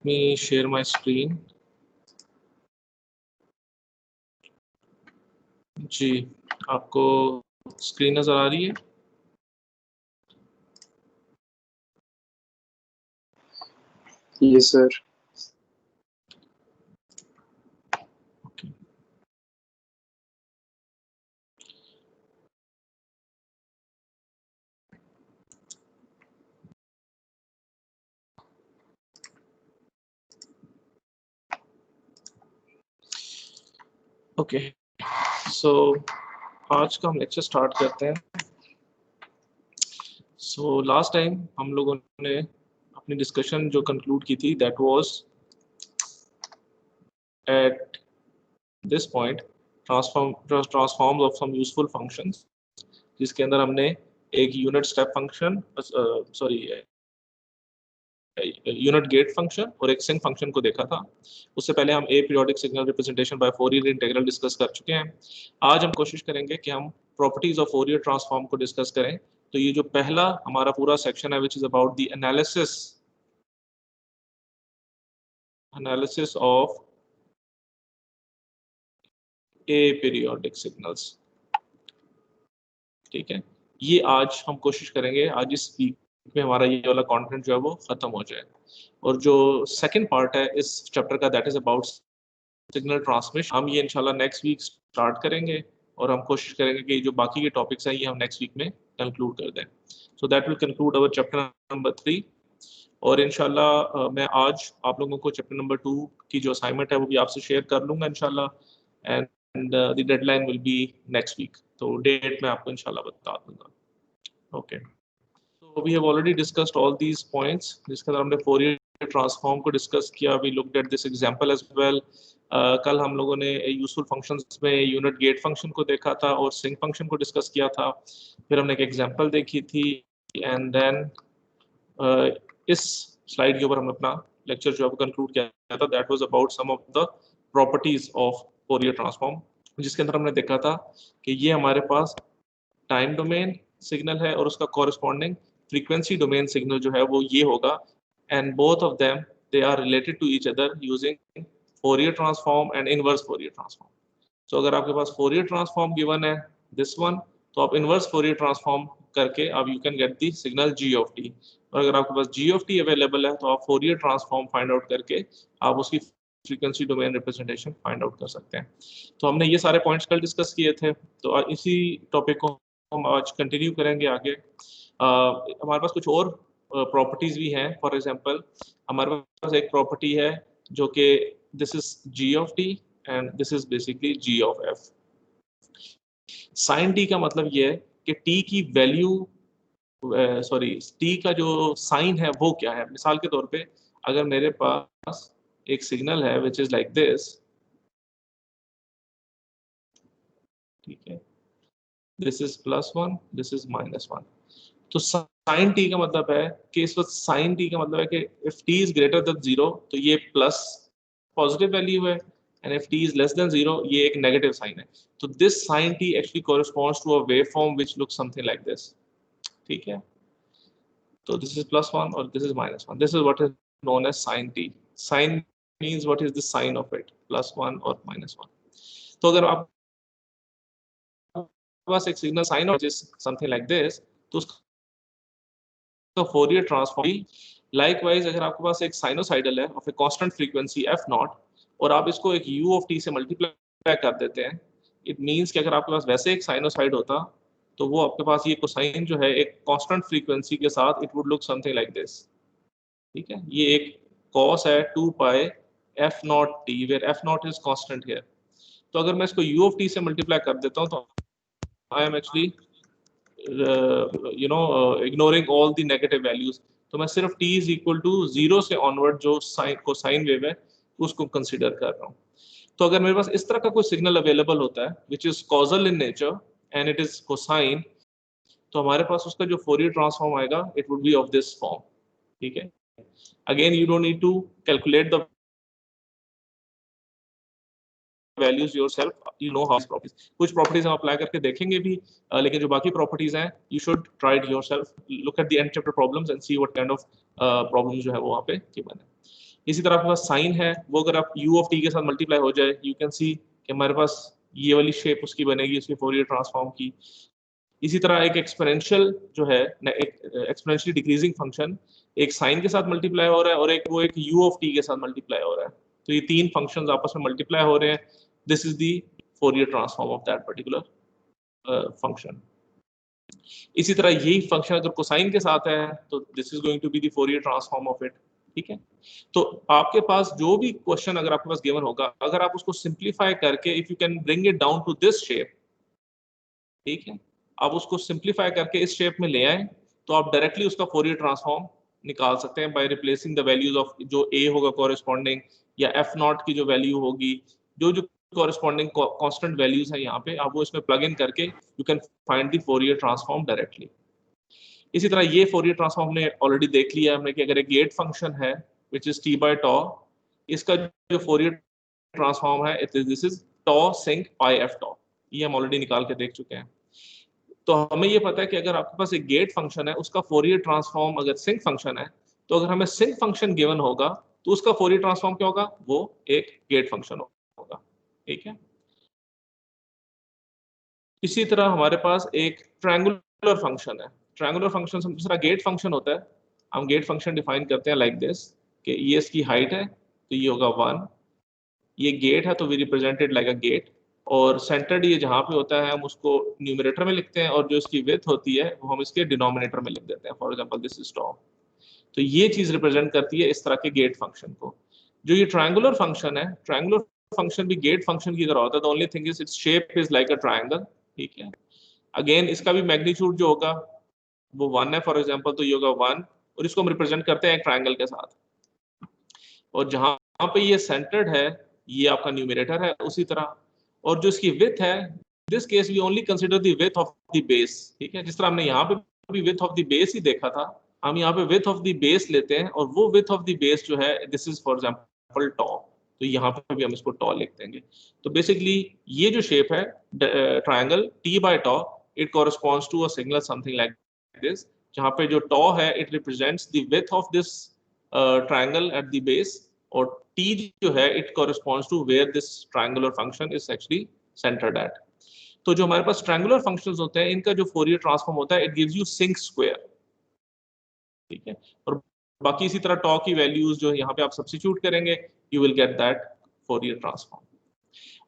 me share my screen. जी, आपको screen नजर आ रही है? Yes, sir. Okay. ओके, सो आज का हम लेक्चर स्टार्ट करते हैं। सो लास्ट टाइम हम लोगों ने अपनी डिस्कशन जो कंक्लूड की थी, that was at this point transforms of some useful functions, जिसके अंदर हमने एक unit step function unit gate function और एक सिंक फंक्शन को देखा था। उससे पहले हम ए periodic signal representation bye Fourier integral discuss कर चुके हैं। आज हम कोशिश करेंगे कि हम प्रॉपर्टीज ऑफ फोरियर ट्रांसफॉर्म को डिस्कस करें। तो ये जो पहला हमारा पूरा सेक्शन है, which is about the analysis of A periodic signals, ठीक है। ये आज हम कोशिश करेंगे आज इस वीक में हमारा ये वाला कंटेंट जो है वो खत्म हो जाए। और जो सेकंड पार्ट है इस चैप्टर का, that is about signal transmission, हम ये इंशाल्लाह नेक्स्ट वीक स्टार्ट करेंगे और हम कोशिश करेंगे कि जो बाकी के टॉपिक्स हैं ये हम नेक्स्ट वीक में कंक्लूड कर दें। So that will conclude our chapter number 3। और इंशाल्लाह मैं आज आप लोगों को चैप्टर नंबर 2 की जो असाइनमेंट है वो भी आपसे शेयर कर लूँगा इंशाल्लाह। And the deadline will be next week, तो डेट मैं आपको इंशाल्लाह बता दूंगा। Okay, so we have already discussed all these points, जिसके अंदर हमने फोरियर ट्रांसफॉर्म को डिस्कस किया। we looked at this example as well. कल हम लोगों ने यूजफुल फंक्शंस में यूनिट गेट फंक्शन को देखा था और सिंक फंक्शन को डिस्कस किया था। फिर हमने एक एग्जांपल देखी थी एंड देन इस स्लाइड के ऊपर हमने अपना लेक्चर जो है कंक्लूड किया था। That was about some of the properties of Fourier transform, जिसके अंदर हमने देखा था कि ये हमारे पास टाइम डोमेन सिग्नल है और उसका कॉरेस्पॉन्डिंग फ्रीक्वेंसी डोमेन सिग्नल जो है वो ये होगा। And both of them they are related to each other using Fourier transform and inverse Fourier transform. तो अगर आपके पास फोरियर ट्रांसफॉर्म गिवन है दिस वन, तो आप इनवर्स फोरियर ट्रांसफॉर्म करके आप you can get the signal g of t. और अगर आपके पास जी ऑफ टी अवेलेबल है तो आप फोरियर ट्रांसफॉर्म फाइंड आउट करके आप उसकी frequency domain representation find out कर सकते हैं। तो हमने ये सारे पॉइंट्स कल डिस्कस किए थे, तो इसी टॉपिक को हम आज कंटिन्यू करेंगे आगे। हमारे पास कुछ और प्रॉपर्टीज भी हैं। फॉर एग्जांपल हमारे पास एक प्रॉपर्टी है जो कि this is g of t and this is basically g of f. Sine t का मतलब ये है कि टी की वैल्यू टी का जो साइन है वो क्या है। मिसाल के तौर पे अगर मेरे पास एक सिग्नल है विच इज लाइक दिस, ठीक है, दिस इज +1, दिस इज -1। तो साइन टी का मतलब है कि इस वक्त साइन टी का मतलब है कि if T is greater than 0 तो ये प्लस पॉजिटिव वैल्यू है, and if T is less than 0 ये एक नेगेटिव साइन है। तो this sign T actually corresponds to a wave form which looks something like this, ठीक है। तो दिस इज +1 और this is -1, this is what is known as sign T. Sign means what is the sign of it, +1 और -1। तो अगर आप पास एक signal sine of something like this, तो उसका फोरियर ट्रांसफॉर्म लाइकवाइज अगर आपके पास एक साइनोसाइडल है of a constant frequency f not और आप इसको एक u ऑफ t से मल्टीप्लाई कर देते हैं, इट मींस कि अगर आपके पास वैसे एक साइनोसाइड होता तो वो आपके पास ये कोसाइन जो है एक कांस्टेंट फ्रीक्वेंसी के साथ it would look something like this, ठीक है। ये एक cos है 2 pi f naught t where f naught is constant here. तो अगर मैं इसको u ऑफ t से मल्टीप्लाई कर देता हूं तो I am actually ignoring all the negative values। तो मैं सिर्फ t is equal to 0 से ऑनवर्ड जो साइन कोसाइन वेव है उसको कंसीडर कर रहा हूँ। तो अगर मेरे पास इस तरह का कोई सिग्नल अवेलेबल होता है which is causal in nature and it is cosine, तो हमारे पास उसका जो फोरियर ट्रांसफॉर्म आएगा it would be of this form, ठीक है। Again you don't need to calculate the values yourself, you know how these properties, कुछ properties हम अप्लाई करके देखेंगे भी, लेकिन जो बाकी प्रॉपर्टीज हैं you should try it yourself, look at the end chapter problems and see what kind of problems जो है वो वहाँ पे given है। इसी तरह आपके पास साइन है, वो अगर आप u ऑफ t के साथ मल्टीप्लाई हो जाए, यू कैन सी कि हमारे पास ये वाली शेप उसकी बनेगी, उसकी फोरियर ट्रांसफॉर्म की। इसी तरह एक एक्सपोनेंशियल जो है, एक एक्सपोनेंशियली डिक्रीजिंग फंक्शन एक साइन के साथ मल्टीप्लाई हो रहा है और एक वो एक u ऑफ t के साथ मल्टीप्लाई हो रहा है। तो ये तीन फंक्शंस आपस में मल्टीप्लाई हो रहे हैं, this is the Fourier transform of that particular function. इसी तरह यही फंक्शन अगर कोसाइन के साथ है तो this is going to be the Fourier transform of it. ठीक है, तो आपके पास जो भी क्वेश्चन अगर आपके पास गिवन होगा, अगर आप उसको सिंप्लीफाई करके if you can bring it down to this shape, ठीक है, आप उसको सिंप्लीफाई करके इस शेप में ले आए तो आप डायरेक्टली उसका फोरियर ट्रांसफॉर्म निकाल सकते हैं by replacing the values of जो a होगा कॉरेस्पॉन्डिंग, या f नॉट की जो वैल्यू होगी, जो जो कॉरेस्पॉन्डिंग कांस्टेंट वैल्यूज है यहाँ पे, आप वो इसमें प्लग इन करके you can find the Fourier transform directly. इसी तरह ये फोरियर ट्रांसफॉर्म हमने ऑलरेडी देख लिया हमने कि अगर एक गेट फंक्शन है which is t by tau, इसका जो फोरियर ट्रांसफॉर्म है this is tau sinc pi f tau, ये हम ऑलरेडी निकाल के देख चुके हैं। तो हमें ये पता है कि अगर आपके पास एक गेट फंक्शन है, उसका फोरियर ट्रांसफॉर्म अगर सिंक फंक्शन है, तो अगर हमें सिंक फंक्शन गिवन होगा तो उसका फोरियर ट्रांसफॉर्म क्या होगा, वो एक गेट फंक्शन होगा। ठीक है, इसी तरह हमारे पास एक ट्रायंगुलर फंक्शन है। ट्रायंगुलर फंक्शन दूसरा गेट फंक्शन होता है। हम गेट फंक्शन डिफाइन करते हैं लाइक दिस कि ये इसकी हाइट है तो ये होगा 1, ये गेट है तो we represented like a gate, और सेंटर्ड ये जहाँ पे होता है हम उसको न्यूमरेटर में लिखते हैं और जो इसकी विड्थ होती है वो हम इसके डिनोमिनेटर में लिख देते हैं, फॉर एग्जांपल दिस इज टॉ। तो ये चीज रिप्रेजेंट करती है इस तरह के गेट फंक्शन को। जो ये ट्रायंगुलर फंक्शन है, ट्रायंगुलर फंक्शन भी गेट फंक्शन की तरह होता है, the only thing is its shape is like a triangle. ठीक है, अगेन इसका भी मैग्नीट्यूड जो होगा वो 1 है फॉर एग्जांपल, तो ये होगा 1, और इसको हम रिप्रेजेंट करते हैं एक ट्रायंगल के साथ, और जहां पे ये सेंटर्ड है ये आपका न्यूमरेटर है उसी तरह, और जो इसकी विड्थ है, this case we only consider the width of the base. ठीक है, जिस तरह हमने यहाँ पे भी विड्थ ऑफ द बेस ही देखा था, हम यहाँ पे विड्थ ऑफ द बेस लेते हैं, और वो विड्थ ऑफ द बेस जो है दिस इज फॉर एग्जांपल टॉ, तो यहाँ पे भी हम इसको टॉ लिख देंगे। तो बेसिकली ये जो शेप है triangle t by tau, it corresponds to a signal something like this, जहाँ पे जो टॉ है it represents the width of this triangle at the base, और t जो है it corresponds to where this triangular function is actually centred at. तो जो हमारे पास ट्रायंगुलर फंक्शंस होते हैं इनका जो फोरियर ट्रांसफॉर्म होता है it gives you sinc square. ठीक है, और बाकी इसी तरह टॉ की वैल्यूज जो यहाँ पे आप सब्स्टिट्यूट करेंगे you will get that Fourier transform.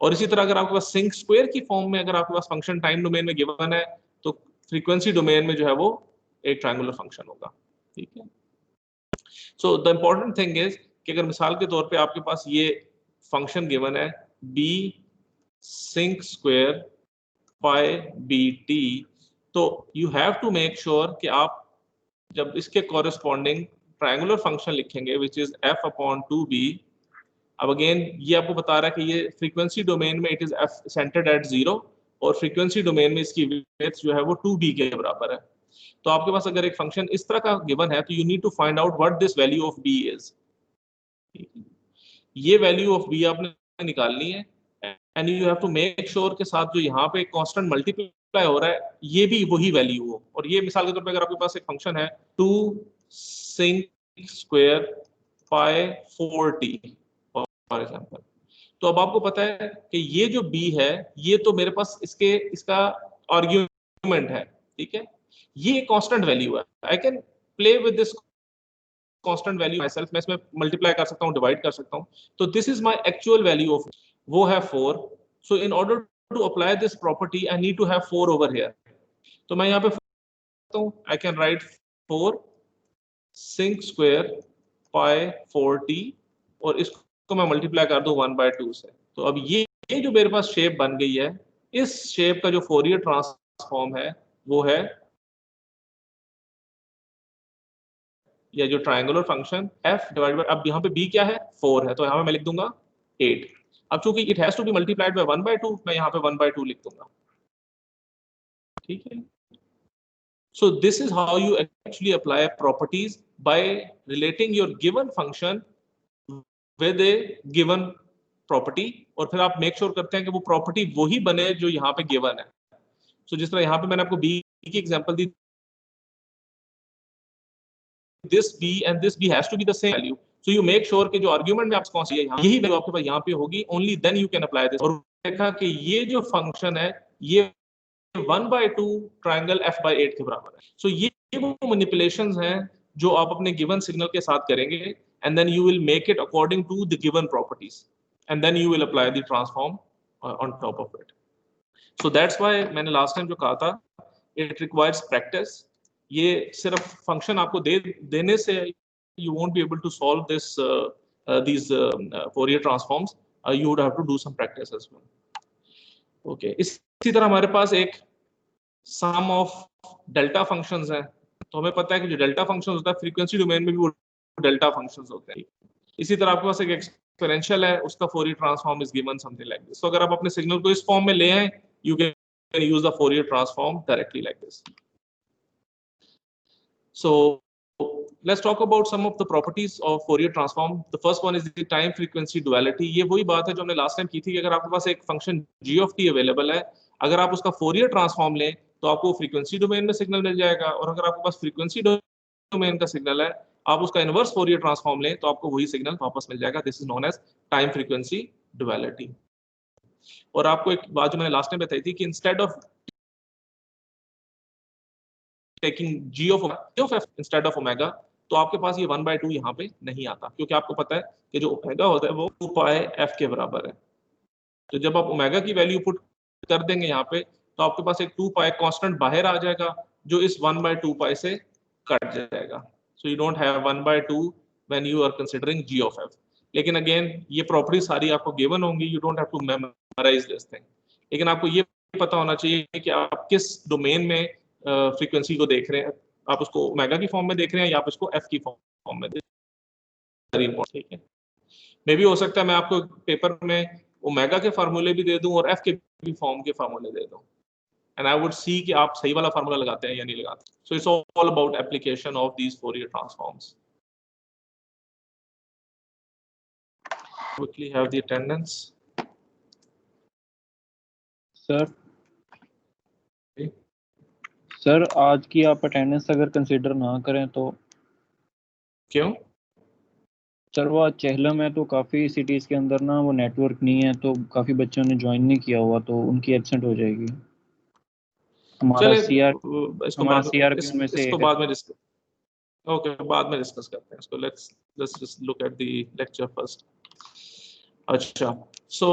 और इसी तरह अगर आपके पास सिंक स्क्वायर की फॉर्म में अगर आपके पास फंक्शन टाइम डोमेन में गिवन है तो फ्रीक्वेंसी डोमेन में जो है वो एक ट्रायंगुलर फंक्शन होगा। ठीक है, so the important thing is कि अगर मिसाल के तौर पे आपके पास ये फंक्शन गिवन है b sinc square pi bt, तो you have to make sure कि आप जब इसके कॉरेस्पॉन्डिंग ट्रायंगुलर फंक्शन लिखेंगे which is f upon 2b, अब अगेन ये आपको बता रहा है कि ये फ्रीक्वेंसी डोमेन में it is f centred at 0, और फ्रीक्वेंसी डोमेन में इसकी विड्थ जो है वो 2b के बराबर है। तो आपके पास अगर एक फंक्शन इस तरह का गिवन है तो you need to find out what this value of b is. ये वैल्यू ऑफ b आपने निकालनी है, and you have to make sure के साथ जो यहाँ पे कांस्टेंट मल्टीप्लाई हो रहा है ये भी वही वैल्यू हो। और ये मिसाल के तौर पे अगर आपके पास एक फंक्शन है 2 sinc square pi 4t for example, तो अब आपको पता है कि ये जो b है ये तो मेरे पास इसका आर्ग्यूमेंट है। ठीक है, ये कांस्टेंट वैल्यू है, I can play with this constant value my self, मैं इसमें मल्टीप्लाई कर सकता हूं, डिवाइड कर सकता हूं, तो this is my actual value of, वो है 4। So in order to apply this property I need to have 4 over here, तो मैं यहां पे करता हूं, I can write 4 sinc square pi 4t, और इसको मैं मल्टीप्लाई कर दूं 1/2 से। तो अब ये जो मेरे पास शेप बन गई है, इस शेप का जो फोरियर ट्रांसफॉर्म है वो है, या जो triangular function f divide by, अब यहाँ पे b क्या है 4 है, तो यहाँ पे मैं लिख दूंगा 8। अब चूंकि it has to be multiplied by 1/2, मैं यहाँ पे 1/2 लिख दूंगा। ठीक है, so this is how you actually apply properties by relating your given function with a given property, और फिर आप मेक श्योर करते हैं कि वो प्रॉपर्टी वही बने जो यहाँ पे गिवन है। so जिस तरह यहाँ पे मैंने आपको b की example the this b and this b has to be the same value. So you make sure कि जो argument में आपको कौन सी है यही वैल्यू आपके पास यहाँ पे होगी, only then you can apply this. और देखा कि ये जो फंक्शन है ये 1/2 ट्रायंगल f/8 के बराबर है. So ये वो मैनिपुलेशंस हैं जो आप अपने गिवन सिग्नल के साथ करेंगे, and then you will make it according to the given properties, and then you will apply the transform on top of it. So that's why मैंने last time जो कहा था, it requires practice. ये सिर्फ function आपको देने से you won't be able to solve this these Fourier transforms. You would have to do some practice as well. Okay. इसी तरह हमारे पास एक sum of delta functions है. तो हमें पता है कि जो डेल्टा फंक्शन होता है फ्रीक्वेंसी डोमेन में भी वो डेल्टा फंक्शंस होते हैं. इसी तरह आपके पास एक एक्सपोनेंशियल है, उसका Fourier transform is given something like this. तो अगर आप अपने सिग्नल को इस फॉर्म में ले आए, you can use the Fourier transform directly like this. So let's talk about some of the properties of Fourier transform. The first one is the time frequency duality. ये वही बात है जो हमने लास्ट टाइम की थी कि अगर आपके पास एक function g of t available है, अगर आप उसका फोरियर ट्रांसफॉर्म लें तो आपको फ्रीक्वेंसी डोमेन में सिग्नल मिल जाएगा, और अगर आपके पास फ्रीक्वेंसी डोमेन का सिग्नल है, आप उसका इनवर्स फोरियर ट्रांसफॉर्म लें तो आपको वही सिग्नल वापस मिल जाएगा. This is known as time frequency duality. और आपको एक बात जो मैंने लास्ट टाइम बताई थी कि instead of taking g of f instead of omega, तो आपके पास ये 1/2 यहाँ पे नहीं आता, क्योंकि आपको पता है कि जो ओमेगा होता है वो 2 पाई f के बराबर है. तो जब आप ओमेगा की वैल्यू पुट कर देंगे यहाँ पे, तो आपके पास एक 2 पाई कांस्टेंट बाहर आ जाएगा जो इस 1/2 पाई से कट जाएगा. So you don't have 1/2 when you are considering g of f. लेकिन अगेन ये प्रॉपर्टी सारी आपको गिवन होंगी, you don't have to memorise this thing. लेकिन आपको ये पता होना चाहिए कि आप किस डोमेन में फ्रीक्वेंसी को देख रहे हैं. आप उसको ओमेगा की फॉर्म में देख रहे हैं या आप इसको f की फॉर्म में देख रहे हैं. Very important. ठीक है, मे भी हो सकता है मैं आपको पेपर में ओमेगा के फार्मूले भी दे दूं और f के भी फॉर्म के फार्मूले दे दूं, and I would see कि आप सही वाला फार्मूला लगाते हैं या नहीं लगाते. So it's all about application of these Fourier transforms. Quickly have the attendance. Sir आज की आप अटेंडेंस अगर कंसीडर ना करें तो क्यों? सर वो आज चेहलम है तो काफ़ी सिटीज़ के अंदर ना वो नेटवर्क नहीं है, तो काफ़ी बच्चों ने ज्वाइन नहीं किया हुआ, तो उनकी एब्सेंट हो जाएगी. हमारा सीआरपी में से इसको बाद में डिस्कस. ओके, बाद में डिस्कस करते हैं इसको. Let's just look at the lecture first. अच्छा, सो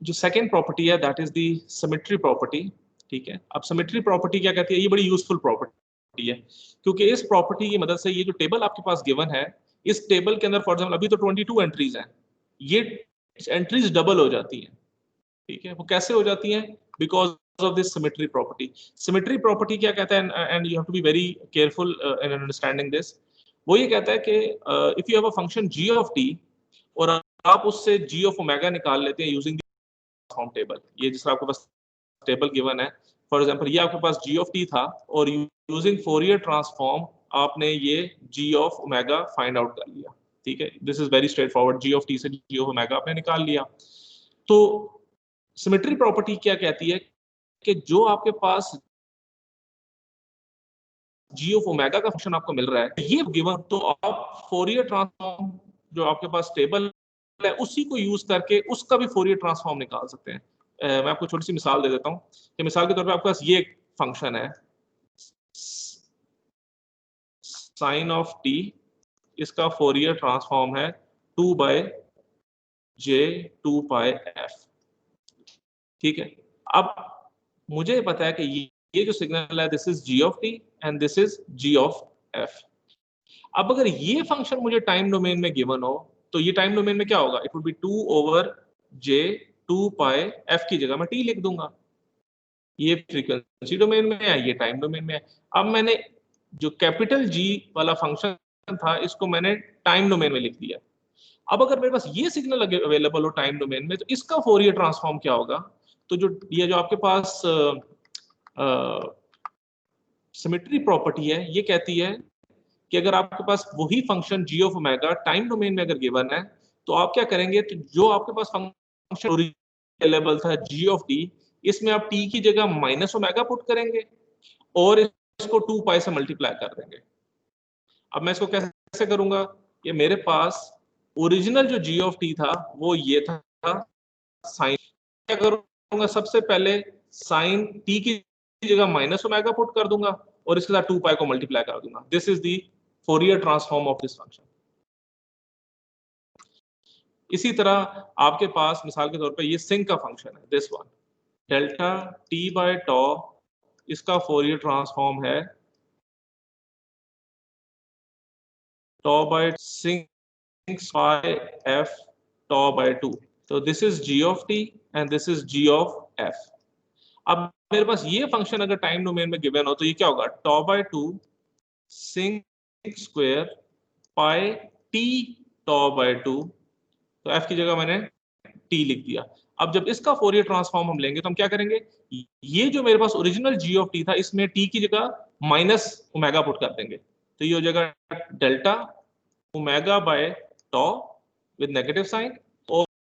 जो सेकंड प्रॉपर्टी है that is the symmetry property. ठीक है, अब सिमेट्री प्रॉपर्टी क्या कहती है? ये बड़ी यूजफुल प्रॉपर्टी है, क्योंकि इस प्रॉपर्टी की मदद से ये जो टेबल आपके पास गिवन है, इस टेबल के अंदर फॉर एग्जांपल अभी तो 22 एंट्रीज हैं, ये एंट्रीज डबल हो जाती हैं. ठीक है, वो कैसे हो जाती हैं? Because of this symmetry property. Symmetry property क्या कहता है, and you have to be very careful in understanding this. वो ये कहता है कि if you have a function g of t और आप उससे g of omega निकाल लेते हैं using the transform table. ये जिस आपके पास टेबल गिवन है, फॉर एग्जांपल ये आपके पास g of t था और यूजिंग फोरियर ट्रांसफॉर्म आपने ये g of omega find out कर लिया. ठीक है, this is very straight forward. g of t से g of omega आपने निकाल लिया. तो सिमेट्री प्रॉपर्टी क्या कहती है कि जो आपके पास g of omega का फंक्शन आपको मिल रहा है ये गिवन, तो आप फोरियर ट्रांसफॉर्म जो आपके पास टेबल है उसी को यूज करके उसका भी फोरियर ट्रांसफॉर्म निकाल सकते हैं. मैं आपको छोटी सी मिसाल दे देता हूं कि मिसाल के तौर पे आपके पास ये एक फंक्शन है sin of t, इसका फोरियर ट्रांसफॉर्म है 2/j 2 pi f. ठीक है, अब मुझे पता है कि ये जो सिग्नल है this is g of t and this is g of f. अब अगर ये फंक्शन मुझे टाइम डोमेन में गिवन हो तो ये टाइम डोमेन में क्या होगा? It would B 2/j 2 pi f की जगह मैं t लिख दूंगा. ये फ्रीक्वेंसी डोमेन में है, ये टाइम डोमेन में है. अब मैंने जो कैपिटल G वाला फंक्शन था इसको मैंने टाइम डोमेन में लिख दिया. अब अगर मेरे पास ये सिग्नल अवेलेबल हो टाइम डोमेन में तो इसका फोरियर ट्रांसफॉर्म क्या होगा? तो जो ये जो आपके पास सिमेट्री प्रॉपर्टी है ये कहती है कि अगर आपके पास वही function g of omega time domain में अगर गिवन है तो आप क्या करेंगे? तो जो आपके पास फंक्शन अवेलेबल था g of t, इसमें आप t की जगह माइनस ओमेगा पुट करेंगे और इसको 2 पाई से मल्टीप्लाई कर देंगे. अब मैं इसको कैसे करूंगा, ये मेरे पास ओरिजिनल जो g ऑफ t था वो ये था साइन, क्या करूंगा सबसे पहले साइन t की जगह माइनस ओमेगा पुट कर दूंगा और इसके साथ 2 पाई को मल्टीप्लाई कर दूंगा। This is the Fourier transform of this function. इसी तरह आपके पास मिसाल के तौर पे ये सिंक का फंक्शन है, this one delta t by tau, इसका फोरियर ट्रांसफॉर्म है tau by sinc by f tau by 2। तो this is g of t and this is g of f। अब मेरे पास ये फंक्शन अगर टाइम डोमेन में गिवन हो तो ये क्या होगा, tau by 2 sinc square pi t tau by 2, तो f की जगह मैंने t लिख दिया। अब जब इसका फोरियर ट्रांसफॉर्म हम लेंगे तो हम क्या करेंगे, ये जो मेरे पास ओरिजिनल g ऑफ t था इसमें t की जगह माइनस ओमेगा पुट कर देंगे, तो ये हो जाएगा delta omega by tau with negative sign,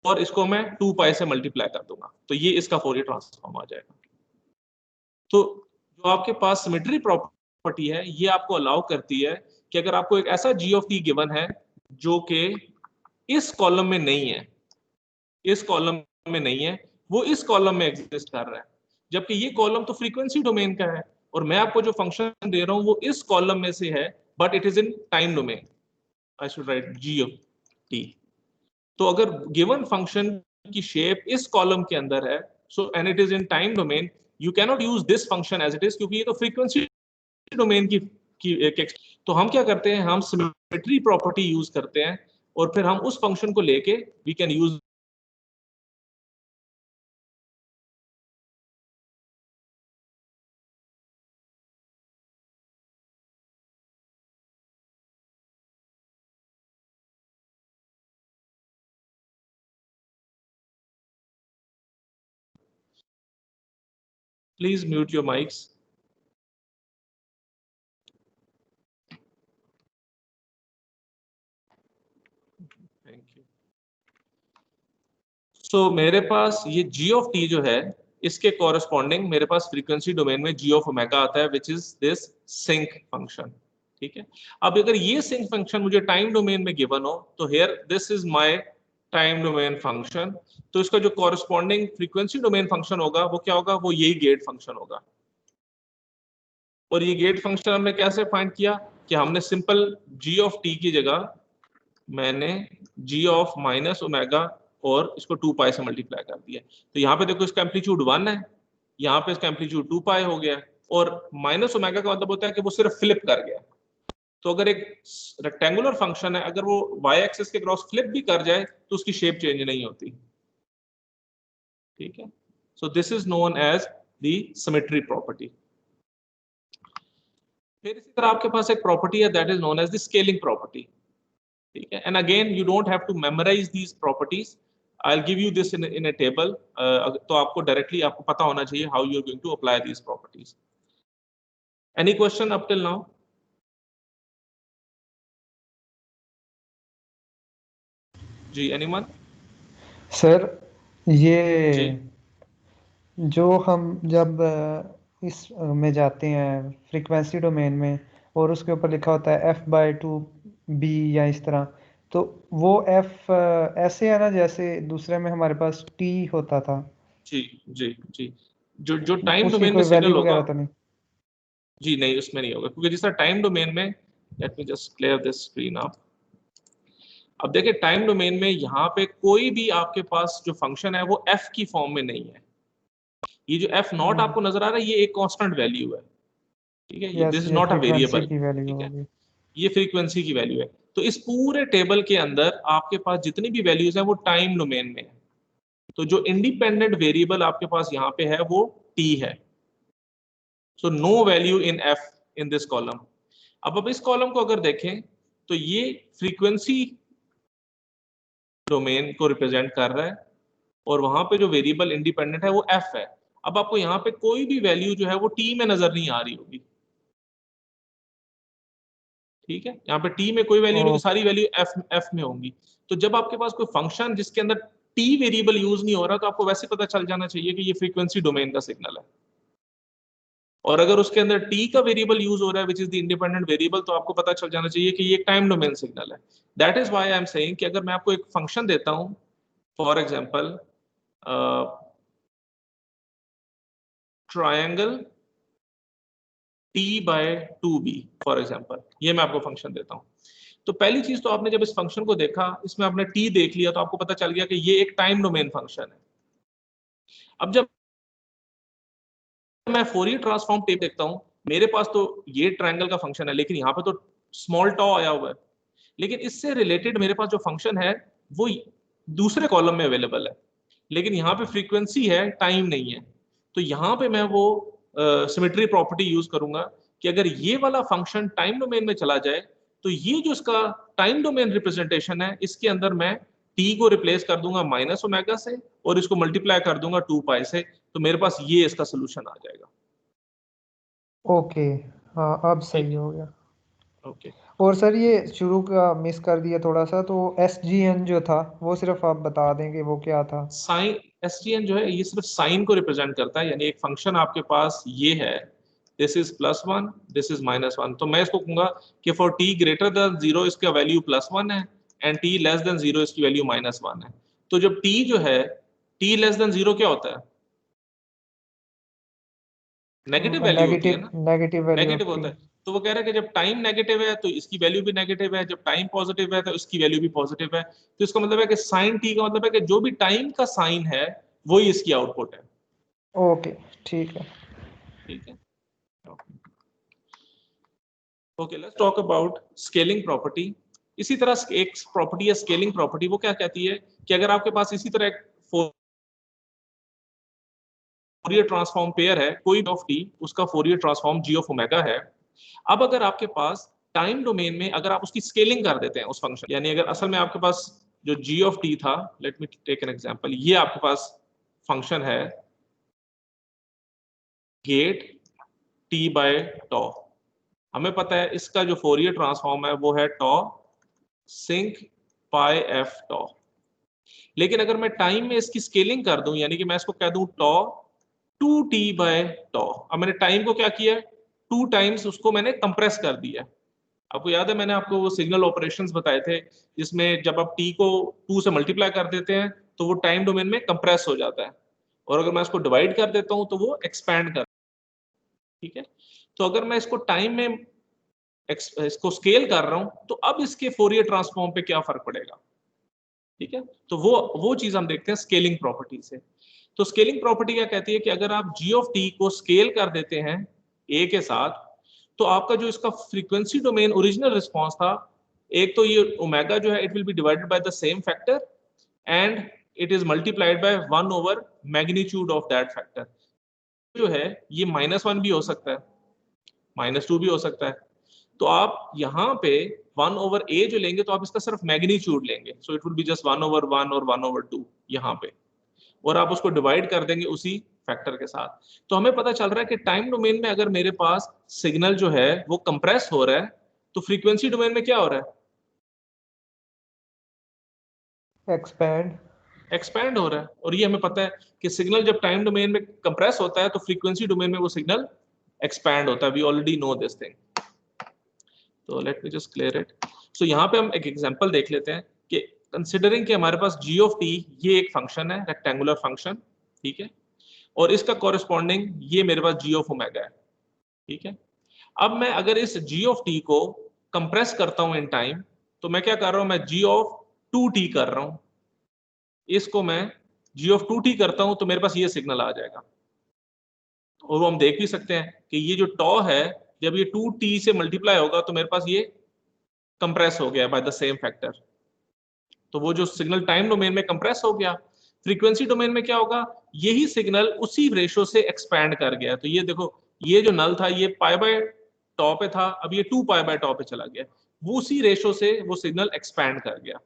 और इसको मैं 2 पाई से मल्टीप्लाई कर दूंगा, तो ये इसका फोरियर ट्रांसफॉर्म आ जाएगा। तो जो आपके पास सिमेट्री प्रॉपर्टी है ये आपको अलाउ करती है कि अगर आपको एक ऐसा g ऑफ t गिवन है जो कि इस कॉलम में नहीं है, इस कॉलम में नहीं है, वो इस कॉलम में एग्जिस्ट कर रहा है, जबकि ये कॉलम तो फ्रीक्वेंसी डोमेन का है और मैं आपको जो फंक्शन दे रहा हूं वो इस कॉलम में से है, but it is in time domain. I should write g of t। तो अगर गिवन फंक्शन की शेप इस कॉलम के अंदर है, so and it is in time domain, you cannot use this function as it is, क्योंकि ये तो फ्रीक्वेंसी डोमेन की तो हम क्या करते हैं, हम सिमेट्री प्रॉपर्टी यूज करते हैं और फिर हम उस फंक्शन को लेके we can use please mute your mics. Thank you. So मेरे पास ये g ऑफ t जो है इसके कॉरेस्पॉन्डिंग मेरे पास फ्रीक्वेंसी डोमेन में g ऑफ ओमेगा आता है, which is this sinc function. ठीक है, अब अगर ये सिंक फंक्शन मुझे टाइम डोमेन में गिवन हो तो here this is my time domain function, तो इसका जो कॉरेस्पॉन्डिंग फ्रीक्वेंसी डोमेन फंक्शन होगा वो क्या होगा, वो यही गेट फंक्शन होगा। और ये गेट फंक्शन हमने कैसे फाइंड किया कि हमने सिंपल g ऑफ t की जगह मैंने g ऑफ माइनस ओमेगा और इसको 2 पाई से मल्टीप्लाई कर दिया। तो यहाँ पे देखो इसका एम्पलीट्यूड 1 है, यहाँ पे इसका एम्पलीट्यूड 2 पाई हो गया, और माइनस ओमेगा का मतलब होता है कि वो सिर्फ फ्लिप कर गया। तो अगर एक रेक्टेंगुलर फंक्शन है अगर वो y एक्सिस के क्रॉस फ्लिप भी कर जाए तो उसकी शेप चेंज नहीं होती। ठीक है, so this is known as the symmetry property. फिर इसी तरह आपके पास एक प्रॉपर्टी है that is known as the scaling property. ठीक है, and again you don't have to memorise these properties, I will give you this in a table, तो आपको डायरेक्टली आपको पता होना चाहिए how you are going to apply these properties. Any question up till now? जी, anyone? Sir ये जी जो हम जब इस में जाते हैं फ्रीक्वेंसी डोमेन में और उसके ऊपर लिखा होता है f/2b या इस तरह, तो वो f ऐसे है ना जैसे दूसरे में हमारे पास t होता था, जी जी जी, जो टाइम उसकी डोमेन में कोई सिग्नल वैल्यू होगा, वगैरह तो नहीं? जी नहीं उसमें नहीं होगा, क्योंकि जिस तरह टाइम डोमेन में, late me just clear this screen up. अब देखिए टाइम डोमेन में यहाँ पे कोई भी आपके पास जो फंक्शन है वो f की फॉर्म में नहीं है। ये जो f नॉट आपको नजर आ रहा है ये एक कांस्टेंट वैल्यू है। ठीक है, ये यस, दिस इज ये नॉट अ फ्रीक्वेंसी वेरिएबल। की वैल्यू ठीक है, होगी। ये फ्रीक्वेंसी की वैल्यू है। तो इस पूरे टेबल के अंदर आपके पास जितनी भी वैल्यूज है वो टाइम डोमेन में है। तो जो इंडिपेंडेंट वेरिएबल आपके पास यहाँ पे है वो t है। So no value in f in this column. अब इस कॉलम को अगर देखें तो ये फ्रीक्वेंसी डोमेन को रिप्रेजेंट कर रहा है और वहां पे जो वेरिएबल इंडिपेंडेंट है वो f है। अब आपको यहाँ पे कोई भी वैल्यू जो है वो t में नजर नहीं आ रही होगी। ठीक है, यहाँ पे t में कोई वैल्यू नहीं, सारी वैल्यू f में होंगी। तो जब आपके पास कोई फंक्शन जिसके अंदर t वेरिएबल यूज नहीं हो रहा तो आपको वैसे पता चल जाना चाहिए कि ये फ्रीक्वेंसी डोमेन का सिग्नल है। और अगर उसके अंदर t का वेरिएबल यूज हो रहा है which is the independent variable, तो आपको पता चल जाना चाहिए कि ये एक टाइम डोमेन सिग्नल है। That is why I am saying कि अगर मैं आपको एक फंक्शन देता हूं, for example triangle t/2b for example, ये मैं आपको फंक्शन देता हूं, तो पहली चीज तो आपने जब इस फंक्शन को देखा, इसमें आपने t देख लिया, तो आपको पता चल गया कि ये एक टाइम डोमेन फंक्शन है। अब जब मैं फोरियर ट्रांसफॉर्म टेप देखता हूं, मेरे पास तो ये ट्रायंगल का फंक्शन है, लेकिन यहाँ पे तो स्मॉल टॉ आया हुआ है, लेकिन इससे रिलेटेड मेरे पास जो फंक्शन है वो दूसरे कॉलम में अवेलेबल है, लेकिन यहाँ पे फ्रीक्वेंसी है, टाइम नहीं है। तो यहाँ पे मैं वो सिमेट्री प्रॉपर्टी यूज करूंगा कि अगर ये वाला फंक्शन टाइम डोमेन में चला जाए, तो ये जो इसका टाइम डोमेन रिप्रेजेंटेशन है, इसके अंदर मैं t को रिप्लेस कर दूंगा माइनस ओमेगा से और इसको मल्टीप्लाई कर दूंगा 2 से, तो मेरे पास ये इसका सोल्यूशन आ जाएगा। ओके, हाँ अब सही हो गया। ओके, और सर ये शुरू का मिस कर दिया थोड़ा सा, तो SGN जो था वो सिर्फ आप बता देंगे वो क्या था? साइन SGN जो है ये सिर्फ साइन को रिप्रेजेंट करता है, यानी एक फंक्शन आपके पास ये है, दिस इज +1, दिस इज -1, तो मैं इसको कहूंगा कि फॉर t ग्रेटर देन 0 इसका वैल्यू +1 है एंड t लेस देन 0 इसकी वैल्यू -1 है। तो जब t जो है t लेस देन 0 क्या होता है? नेगेटिव वैल्यू होती है ना, नेगेटिव वैल्यू नेगेटिव होता है। तो वो कह रहा है कि जब टाइम नेगेटिव है तो इसकी वैल्यू भी नेगेटिव है, जब टाइम पॉजिटिव है तो इसकी वैल्यू भी पॉजिटिव है। तो इसका मतलब है कि साइन t का मतलब है कि जो भी टाइम का साइन है वही इसकी आउटपुट है। ओके, ठीक है। ठीक है, okay, let's talk about scaling property. इसी तरह एक प्रॉपर्टी है स्केलिंग प्रॉपर्टी, वो क्या कहती है कि अगर आपके पास इसी तरह एक फोरियर ट्रांसफॉर्म पेयर है, कोई ऑफ t, उसका Fourier transform g of omega है। अब अगर आपके पास टाइम डोमेन में अगर आप उसकी स्केलिंग कर देते हैं उस फंक्शन, यानी अगर असल में आपके पास जो g ऑफ t था, let me take an example, ये आपके पास फंक्शन है गेट t/τ। हमें पता है इसका जो फोरियर ट्रांसफॉर्म है वो है τ सिंक पाई f τ। लेकिन अगर मैं टाइम में इसकी स्केलिंग कर दूं, यानी कि मैं इसको कह दूं τ 2t/τ, अब मैंने टाइम को क्या किया, 2 टाइम्स उसको मैंने कंप्रेस कर दिया। आपको याद है मैंने आपको वो सिग्नल ऑपरेशंस बताए थे जिसमें जब आप t को 2 से मल्टीप्लाई कर देते हैं तो वो टाइम डोमेन में कंप्रेस हो जाता है, और अगर मैं इसको डिवाइड कर देता हूं तो वो एक्सपैंड कर, ठीक है। तो अगर मैं इसको टाइम में इसको स्केल कर रहा हूं तो अब इसके फोरियर ट्रांसफॉर्म पे क्या फर्क पड़ेगा, ठीक है। तो वो चीज हम देखते हैं स्केलिंग प्रॉपर्टी से। तो स्केलिंग प्रॉपर्टी क्या कहती है कि अगर आप g ऑफ t को स्केल कर देते हैं a के साथ, तो आपका जो इसका फ्रीक्वेंसी डोमेन ओरिजिनल रिस्पांस था, एक तो ये ओमेगा जो है it will be divided by the same factor and it is multiplied by 1 over magnitude of that factor. जो है ये -1 भी हो सकता है, -2 भी हो सकता है। तो आप यहाँ पे 1 ओवर a जो लेंगे तो आप इसका सिर्फ मैग्नीट्यूड लेंगे, so it will be just 1 over 1 और 1 ओवर 2 यहाँ पे, और आप उसको डिवाइड कर देंगे उसी फैक्टर के साथ। तो हमें पता चल रहा है कि टाइम डोमेन में अगर मेरे पास सिग्नल जो है वो कंप्रेस हो रहा है, तो फ्रीक्वेंसी डोमेन में क्या हो रहा है, एक्सपैंड हो रहा है। और ये हमें पता है कि सिग्नल जब टाइम डोमेन में कंप्रेस होता है तो फ्रीक्वेंसी डोमेन में वो सिग्नल एक्सपैंड होता है। We already know this thing. तो let me just clear it. So यहाँ पे हम एक एग्जांपल देख लेते हैं कि कंसिडरिंग कि हमारे पास g ऑफ t ये एक फंक्शन है, रेक्टेंगुलर फंक्शन, ठीक है, और इसका कॉरेस्पॉन्डिंग ये मेरे पास g ऑफ ओमेगा है, ठीक है। अब मैं अगर इस g ऑफ t को कंप्रेस करता हूं इन टाइम, तो मैं क्या कर रहा हूं, मैं g ऑफ 2t कर रहा हूं, इसको मैं g ऑफ 2t करता हूं तो मेरे पास ये सिग्नल आ जाएगा। और वो हम देख भी सकते हैं कि ये जो टॉ है जब ये 2t से मल्टीप्लाई होगा तो मेरे पास ये कंप्रेस हो गया बाय द सेम फैक्टर। तो वो जो सिग्नल टाइम डोमेन में कंप्रेस हो गया, फ्रीक्वेंसी डोमेन में क्या होगा, यही सिग्नल उसी रेशो से एक्सपैंड कर गया। तो ये देखो, ये जो नल था ये π/τ पे था, अब ये 2π/τ पे चला गया, वो उसी रेशो से वो सिग्नल एक्सपैंड कर गया।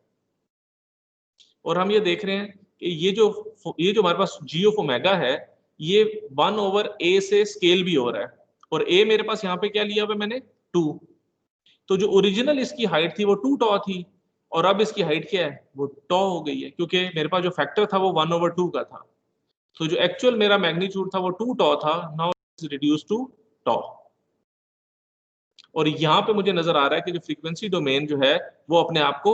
और हम ये देख रहे हैं कि ये जो हमारे पास g ऑफ ओमेगा है ये 1 ओवर a से स्केल भी हो रहा है, और a मेरे पास यहाँ पे क्या लिया हुआ मैंने 2। तो जो ओरिजिनल इसकी हाइट थी वो 2 टॉ थी, और अब इसकी हाइट क्या है, वो टॉ हो गई है, क्योंकि मेरे पास जो फैक्टर था वो 1/2 का था। तो जो एक्चुअल मेरा मैग्नीट्यूड था वो 2 टॉ था, नाउ इट्स रिड्यूस टू टॉ। और यहाँ पे मुझे नजर आ रहा है कि जो फ्रीक्वेंसी डोमेन जो है वो अपने आप को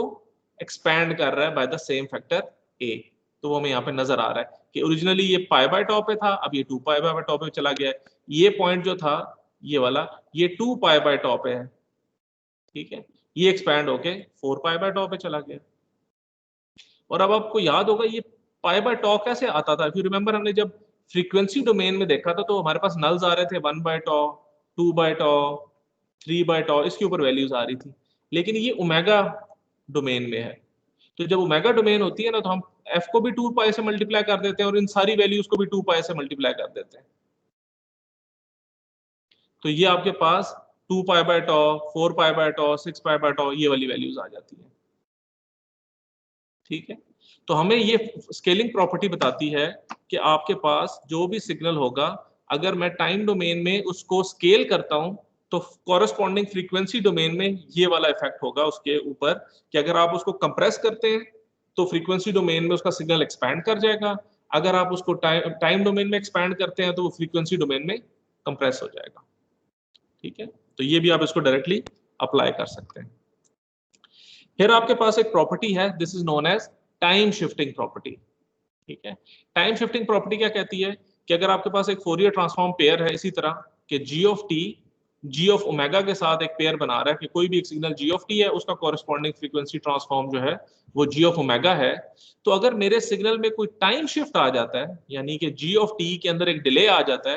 एक्सपैंड कर रहा है by the same factor a। तो वो हमें यहाँ पे नजर आ रहा है कि ओरिजिनली ये पाई बाय टॉ पे था, अब ये 2 पाई बाय टॉ पे चला गया है। ये पॉइंट जो था ये वाला, ये 2 पाई बाय टॉ पे है, ठीक है, ये एक्सपैंड होके 4 पाई बाय टॉ पे चला गया। और अब आपको याद होगा ये पाई बाय टॉ कैसे आता था। if you remember, हमने जब फ्रीक्वेंसी डोमेन में देखा था तो हमारे पास नल्स आ रहे थे 1 बाय टॉ, 2 बाय टॉ, 3 बाय टॉ, इसके ऊपर वैल्यूज आ रही थी। लेकिन ये ओमेगा डोमेन में है, तो जब ओमेगा डोमेन होती है ना तो हम f को भी 2 पाई से मल्टीप्लाई कर देते हैं और इन सारी वैल्यूज को भी 2 पाई से मल्टीप्लाई कर देते हैं। तो ये आपके पास 2 pi by tau, 4 pi by tau, 6 pi by tau, ये वाली वैल्यूज आ जाती है, ठीक है। तो हमें ये स्केलिंग प्रॉपर्टी बताती है कि आपके पास जो भी सिग्नल होगा, अगर मैं टाइम डोमेन में उसको स्केल करता हूं तो कॉरेस्पॉन्डिंग फ्रीक्वेंसी डोमेन में ये वाला इफेक्ट होगा उसके ऊपर कि अगर आप उसको कंप्रेस करते हैं तो फ्रीक्वेंसी डोमेन में उसका सिग्नल एक्सपैंड कर जाएगा, अगर आप उसको टाइम डोमेन में एक्सपैंड करते हैं तो वो फ्रीक्वेंसी डोमेन में कंप्रेस हो जाएगा, ठीक है। तो ये भी आप इसको डायरेक्टली अप्लाई कर सकते हैं। फिर आपके पास एक प्रॉपर्टी है, this is known as time shifting property, ठीक है। टाइम शिफ्टिंग प्रॉपर्टी क्या कहती है कि अगर आपके पास एक फोरियर ट्रांसफॉर्म पेयर है इसी तरह कि g of t g of omega के साथ एक पेयर बना रहा है कि कोई भी एक सिग्नल g ऑफ t है उसका कॉरेस्पॉन्डिंग फ्रीक्वेंसी ट्रांसफॉर्म जो है वो g ऑफ ओमेगा है। तो अगर मेरे सिग्नल में कोई टाइम शिफ्ट आ जाता है, यानी कि g ऑफ t के अंदर एक डिले आ जाता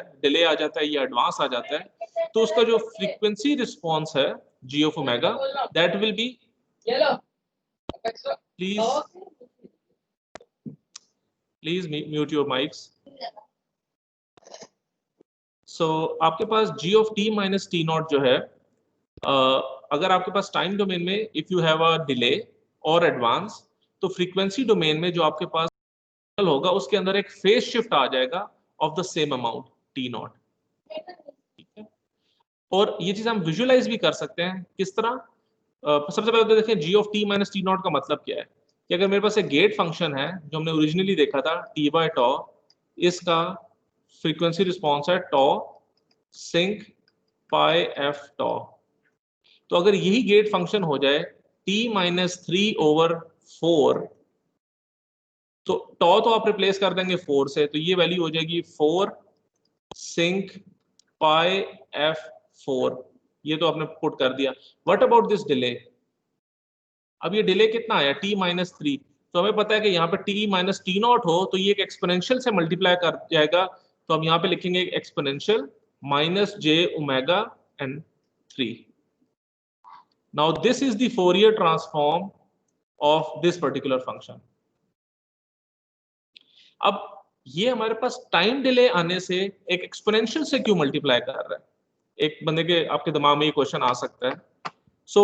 है या एडवांस आ जाता है, तो उसका जो फ्रीक्वेंसी रिस्पॉन्स है g of omega that will be, please mute your mics. So आपके पास g of t minus t naught जो है, अगर आपके पास टाइम डोमेन में if you have a delay और एडवांस, तो फ्रीक्वेंसी डोमेन में जो आपके पास होगा उसके अंदर एक फेज शिफ्ट आ जाएगा of the same amount t not, ठीक है। और ये चीज हम विजुअलाइज भी कर सकते हैं किस तरह। सबसे पहले तो देखें g of t minus t not का मतलब क्या है कि अगर मेरे पास एक गेट फंक्शन है जो हमने ओरिजिनली देखा था t बाय टॉ, इसका फ्रीक्वेंसी रिस्पॉन्स है टॉ सिंक पाई एफ टॉ। तो अगर यही गेट फंक्शन हो जाए t माइनस 3/4, तो टॉ तो आप रिप्लेस कर देंगे 4 से, तो ये वैल्यू हो जाएगी 4 सिंक पाई एफ 4, ये तो आपने पुट कर दिया। व्हाट अबाउट दिस डिले, अब ये डिले कितना आया t माइनस 3, तो हमें पता है कि यहाँ पे t माइनस टी नॉट हो तो ये एक एक्सपोनेंशियल से मल्टीप्लाई कर जाएगा, तो हम यहाँ पे लिखेंगे exponential minus j omega n 3। Now this is the Fourier transform of this particular function. अब ये हमारे पास टाइम डिले आने से एक एक्सपोनेंशियल से क्यों मल्टीप्लाई कर रहा है, एक बंदे के आपके दिमाग में ये क्वेश्चन आ सकता है। सो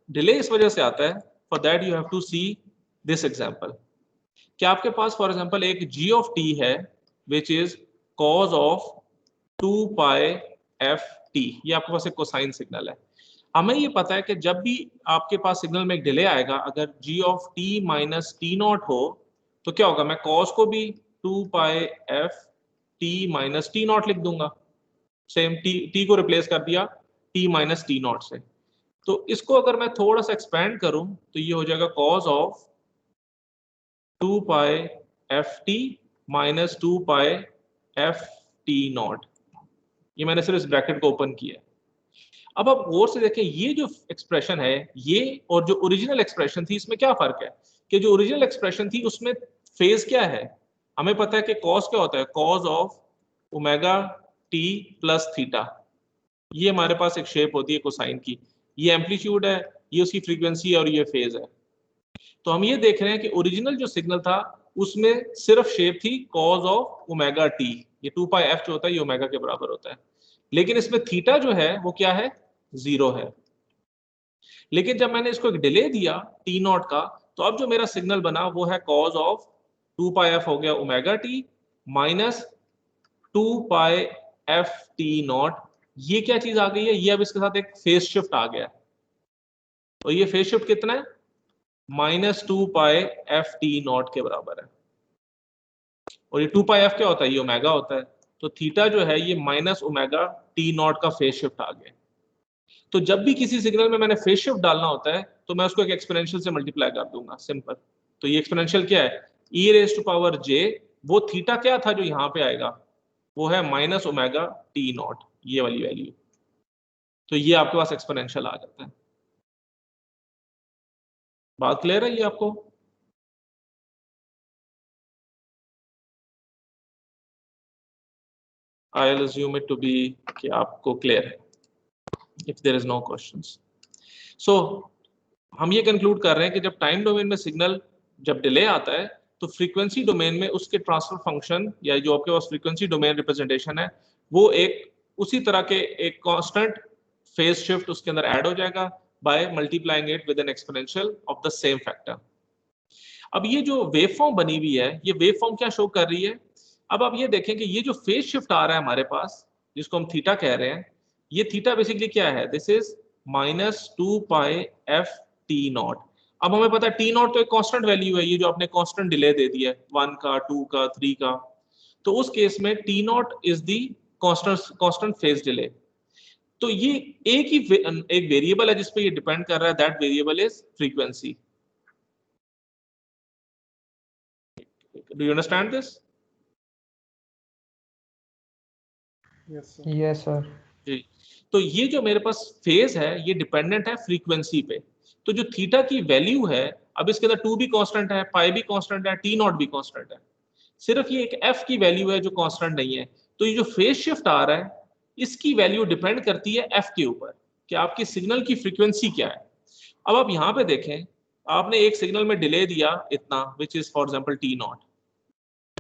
डिले इस वजह से आता है, for that you have to see this example कि आपके पास फॉर एग्जांपल एक g ऑफ t है which is cos of 2 pi f t, ये आपके पास एक कोसाइन सिग्नल है। हमें ये पता है कि जब भी आपके पास सिग्नल में एक डिले आएगा, अगर g of t minus T naught हो तो क्या होगा, मैं कॉस को भी 2 pi f T minus T naught लिख दूंगा, सेम t को रिप्लेस कर दिया t माइनस टी नॉट से। तो इसको अगर मैं थोड़ा सा एक्सपेंड करूं तो ये हो जाएगा cos of 2 pi f T minus 2 pi f T not. ये मैंने सिर्फ इस ब्रैकेट को ओपन किया। अब आप गौर से देखें ये जो एक्सप्रेशन है ये और जो ओरिजिनल एक्सप्रेशन थी इसमें क्या फर्क है कि जो ओरिजिनल एक्सप्रेशन थी उसमें फेज क्या है, हमें पता है कि कॉस क्या होता है, cos of omega T plus theta, ये हमारे पास एक शेप होती है कोसाइन की, ये एम्पलीट्यूड है, ये उसकी फ्रीक्वेंसी है और ये फेज है। तो हम ये देख रहे हैं कि ओरिजिनल जो सिग्नल था उसमें सिर्फ शेप थी कॉस ऑफ ओमेगा टी, ये 2 पाई एफ जो होता है ये ओमेगा के बराबर होता है, लेकिन इसमें थीटा जो है वो क्या है, 0 है। लेकिन जब मैंने इसको एक डिले दिया टी नॉट का, तो अब जो मेरा सिग्नल बना वो है कॉस ऑफ 2 पाई एफ हो गया omega T minus 2 pi f T not. ये क्या चीज आ गई है, ये अब इसके साथ एक फेज शिफ्ट आ गया, और ये फेज शिफ्ट कितना है, minus 2 pi f T not के बराबर है। और ये 2 पाई एफ क्या होता है, ये ओमेगा होता है, तो थीटा जो है ये माइनस ओमेगा टी नॉट का फेज शिफ्ट आ गया। तो जब भी किसी सिग्नल में मैंने फेज शिफ्ट डालना होता है तो मैं उसको एक एक्सपोनेंशियल से मल्टीप्लाई कर दूंगा, सिंपल। तो ये एक्सपोनेंशियल क्या है, e raise to power j, वो थीटा क्या था जो यहाँ पे आएगा, वो है माइनस ओमेगा टी नॉट, ये वाली वैल्यू। तो ये आपके पास एक्सपोनेंशियल आ जाता है। बात क्लियर है ये आपको? I'll assume it to be कि आपको क्लियर है, if there is no questions. So हम ये कंक्लूड कर रहे हैं कि जब टाइम डोमेन में सिग्नल जब डिले आता है तो फ्रीक्वेंसी डोमेन में उसके ट्रांसफर फंक्शन या जो आपके पास फ्रीक्वेंसी डोमेन रिप्रेजेंटेशन है वो एक उसी तरह के एक कांस्टेंट फेज शिफ्ट उसके अंदर ऐड हो जाएगा by multiplying it with N exponential of the same factor. अब ये जो वेव फॉर्म बनी हुई है, ये वेव फॉर्म क्या शो कर रही है? अब आप ये देखें कि ये जो फेज शिफ्ट आ रहा है हमारे पास, जिसको हम थीटा कह रहे हैं, ये थीटा बेसिकली क्या है, this is minus 2 pi f T naught. अब हमें पता है टी नॉट तो एक कांस्टेंट वैल्यू है, ये जो आपने कांस्टेंट डिले दे दिया है 1 का, 2 का, 3 का, तो उस केस में T not is the constant phase delay. तो ये एक वेरिएबल है जिस पे ये डिपेंड कर रहा है, that variable is frequency. Do you understand this? Yes sir. जी, तो ये जो मेरे पास फेज है ये डिपेंडेंट है फ्रीक्वेंसी पे। तो जो थीटा की वैल्यू है, अब इसके अंदर 2 भी कांस्टेंट है, पाई भी कांस्टेंट है, टी नॉट भी कांस्टेंट है, सिर्फ ये एक एफ की वैल्यू है जो कांस्टेंट नहीं है। तो ये जो फेज शिफ्ट आ रहा है इसकी वैल्यू डिपेंड करती है एफ के ऊपर कि आपकी सिग्नल की फ्रीक्वेंसी क्या है। अब आप यहाँ पे देखें, आपने एक सिग्नल में डिले दिया इतना, which is for example T not,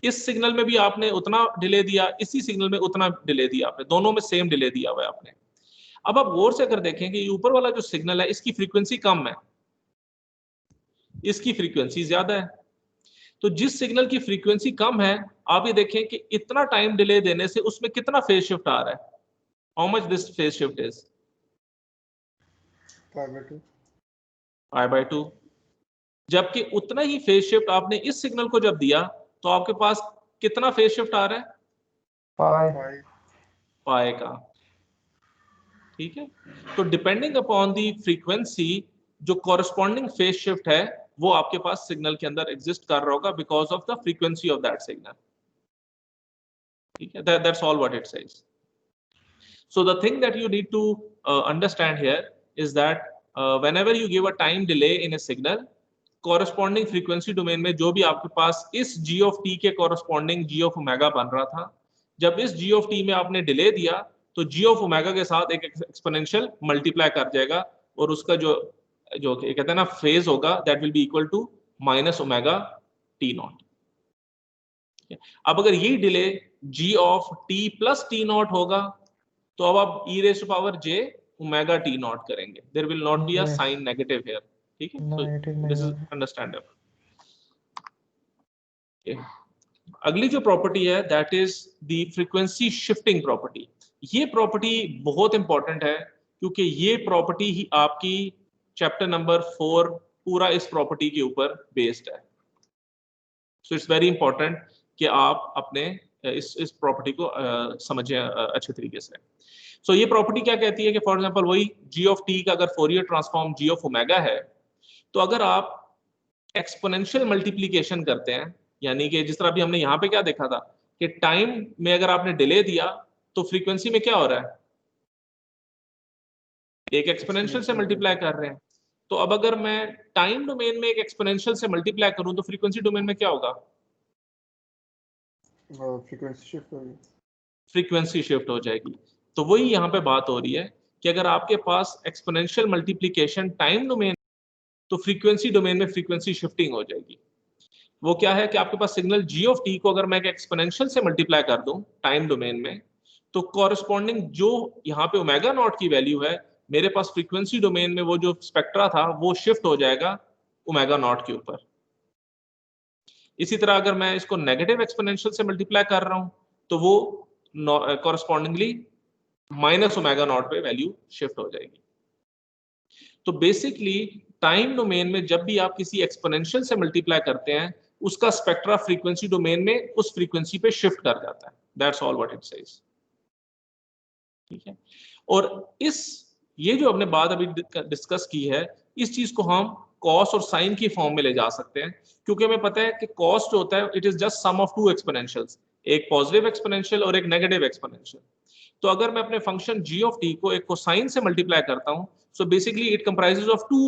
इस सिग्नल में भी आपने उतना डिले दिया, इसी सिग्नल में उतना डिले दिया आपने, दोनों में सेम डिले दिया हुआ है आपने। अब आप गौर से अगर देखें कि ऊपर वाला जो सिग्नल है इसकी फ्रीक्वेंसी कम है, इसकी फ्रीक्वेंसी ज्यादा है। तो जिस सिग्नल की फ्रीक्वेंसी कम है, आप ये देखें कि इतना टाइम डिले देने से उसमें कितना फेज शिफ्ट आ रहा है, how much this phase shift is pi by 2। जबकि उतना ही फेज शिफ्ट आपने इस सिग्नल को जब दिया तो आपके पास कितना फेज शिफ्ट आ रहा है, पाई का। ठीक है, तो डिपेंडिंग अपॉन दी फ्रीक्वेंसी जो कॉरेस्पॉन्डिंग फेज शिफ्ट है वो आपके पास सिग्नल के अंदर एग्जिस्ट कर रहा होगा because of the frequency of that signal. ठीक है, that's all what it says. So the thing that you need to understand here is that whenever you give a time delay in a signal, corresponding frequency domain में जो भी आपके पास इस g of t के corresponding g of omega बन रहा था, जब इस g of t में आपने डिले दिया तो g of omega के साथ एक एक्सपोनेंशियल मल्टीप्लाई कर जाएगा और उसका जो कहते हैं ना फेज होगा, that will be equal to minus omega t naught. अब अगर ये delay g of t plus t naught होगा तो अब आप e raised to power j omega t naught करेंगे, there will not be a sign negative here। ठीक है, so this is understandable। okay. अगली जो प्रॉपर्टी है that is the frequency shifting property. ये प्रॉपर्टी बहुत इंपॉर्टेंट है क्योंकि ये प्रॉपर्टी ही आपकी चैप्टर नंबर 4 पूरा इस प्रॉपर्टी के ऊपर बेस्ड है। सो इट्स वेरी इंपॉर्टेंट कि आप अपने इस प्रॉपर्टी को समझें अच्छे तरीके से। सो ये प्रॉपर्टी क्या कहती है कि फॉर एग्जांपल वही g ऑफ t का अगर Fourier transform g of omega है, तो अगर आप एक्सपोनेंशियल मल्टीप्लिकेशन करते हैं, यानी कि जिस तरह अभी हमने यहाँ पे क्या देखा था कि टाइम में अगर आपने डिले दिया तो फ्रीक्वेंसी में क्या हो रहा है, एक एक्सपोनेंशियल से मल्टीप्लाई कर रहे हैं। तो अब अगर मैं टाइम डोमेन में एक एक्सपोनेंशियल से मल्टीप्लाई करूं तो फ्रीक्वेंसी डोमेन में क्या होगा, फ्रीक्वेंसी शिफ्ट हो जाएगी। तो वही यहाँ पे बात हो रही है कि अगर आपके पास एक्सपोनेंशियल मल्टीप्लिकेशन टाइम डोमेन तो फ्रीक्वेंसी डोमेन में फ्रीक्वेंसी शिफ्टिंग हो जाएगी। वो क्या है कि आपके पास सिग्नल g ऑफ t को अगर मैं एक एक्सपोनेंशियल से मल्टीप्लाई कर दूं टाइम डोमेन में, तो कॉरेस्पॉन्डिंग जो यहाँ पे ओमेगा नॉट की वैल्यू है, मेरे पास फ्रीक्वेंसी डोमेन में वो जो स्पेक्ट्रा था वो शिफ्ट हो जाएगा ओमेगा नॉट के ऊपर। इसी तरह अगर मैं इसको नेगेटिव एक्सपोनेंशियल से मल्टीप्लाई कर रहा हूं तो वो कॉरेस्पॉन्डिंगली माइनस ओमेगा नॉट पे वैल्यू शिफ्ट हो जाएगी। तो बेसिकली टाइम डोमेन में जब भी आप किसी एक्सपोनेंशियल से मल्टीप्लाई करते हैं उसका स्पेक्ट्रा फ्रीक्वेंसी डोमेन में उस फ्रीक्वेंसी पे शिफ्ट कर जाता है that's all what it says. ठीक है, और ये जो हमने बात अभी डिस्कस की है, इस चीज को हम कॉस और साइन की फॉर्म में ले जा सकते हैं, क्योंकि हमें पता है कि कॉस जो होता है it is just sum of two exponentials, एक पॉजिटिव एक्सपोनेंशियल और एक नेगेटिव एक्सपोनेंशियल। तो अगर मैं अपने फंक्शन g ऑफ t को एक कोसाइन से मल्टीप्लाई करता हूं, so basically it comprises of two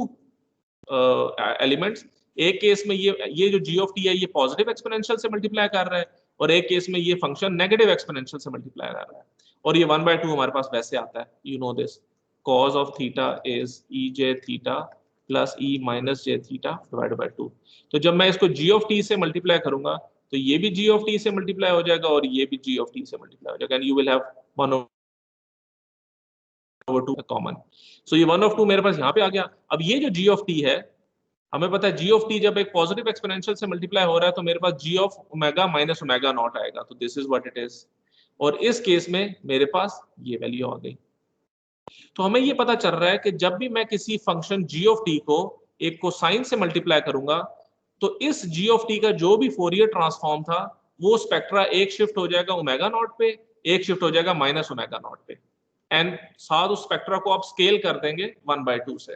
elements. एक केस में ये जो g ऑफ t है ये पॉजिटिव एक्सपोनेंशियल से मल्टीप्लाई कर रहा है, और एक केस में ये फंक्शन नेगेटिव एक्सपोनेंशियल से मल्टीप्लाई कर रहा है। और ये 1/2 हमारे पास वैसे आता है, you know this, cos of theta is ej theta plus e minus j theta divided by 2। तो जब मैं इसको g of t से मल्टीप्लाई करूंगा तो ये भी g of t से मल्टीप्लाई हो जाएगा और ये भी g of t से मल्टीप्लाई हो जाएगा, and you will have 1/2 common. So ये 1/2 मेरे पास यहाँ पे आ गया। अब ये जो g of t है, हमें पता है g of t जब एक पॉजिटिव एक्सपोनेंशियल से मल्टीप्लाई हो रहा है तो मेरे पास g of omega minus omega naught आएगा, तो this is what it is. और इस केस में मेरे पास ये वैल्यू आ गई। तो हमें ये पता चल रहा है कि जब भी मैं किसी फंक्शन g ऑफ t को एक कोसाइन से मल्टीप्लाई करूंगा तो इस g ऑफ t का जो भी फोरियर ट्रांसफॉर्म था वो स्पेक्ट्रा एक शिफ्ट हो जाएगा ओमेगा नॉट पे, एक शिफ्ट हो जाएगा माइनस ओमेगा नॉट पे, एंड साथ उस स्पेक्ट्रा को आप स्केल कर देंगे 1/2 से।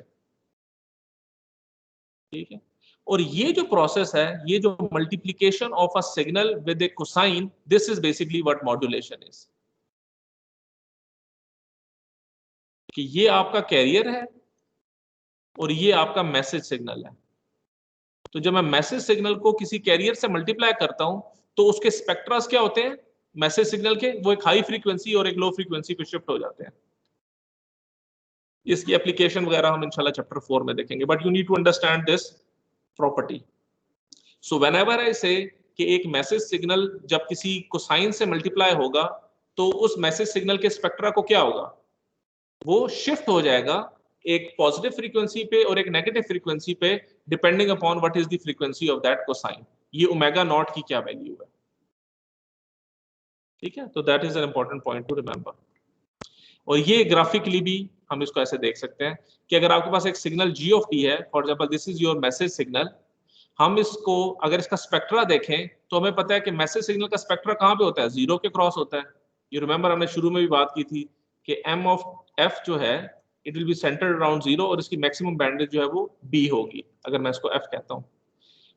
ठीक है, और ये जो प्रोसेस है, ये जो multiplication of a signal with A cosine, this is basically what modulation is. कि ये आपका कैरियर है और ये आपका मैसेज सिग्नल है। तो जब मैं मैसेज सिग्नल को किसी कैरियर से मल्टीप्लाई करता हूं तो उसके स्पेक्ट्रास क्या होते हैं मैसेज सिग्नल के, वो एक हाई फ्रीक्वेंसी और एक लो फ्रीक्वेंसी पे शिफ्ट हो जाते हैं। इसकी एप्लीकेशन वगैरह हम इंशाल्लाह चैप्टर 4 में देखेंगे, but you need to understand this property. So whenever I say कि एक मैसेज सिग्नल जब किसी कोसाइन से मल्टीप्लाई होगा तो उस मैसेज सिग्नल के स्पेक्ट्रा को क्या होगा, वो शिफ्ट हो जाएगा एक पॉजिटिव फ्रीक्वेंसी पे और एक नेगेटिव फ्रीक्वेंसी पे, depending upon what is the frequency of that cosine. ये ओमेगा नॉट की क्या वैल्यू है। ठीक है, तो that is an important point two remember. और ये ग्राफिकली भी हम इसको ऐसे देख सकते हैं कि अगर आपके पास एक सिग्नल g ऑफ t है, for example this is your message signal, हम इसको अगर इसका स्पेक्ट्रा देखें तो हमें पता है कि मैसेज सिग्नल का स्पेक्ट्रा कहाँ पे होता है, 0 के क्रॉस होता है। यू रिमेंबर हमने शुरू में भी बात की थी कि m ऑफ f जो है it will be centred around 0 और इसकी मैक्सिमम बैंडविड्थ जो है वो b होगी अगर मैं इसको f कहता हूँ।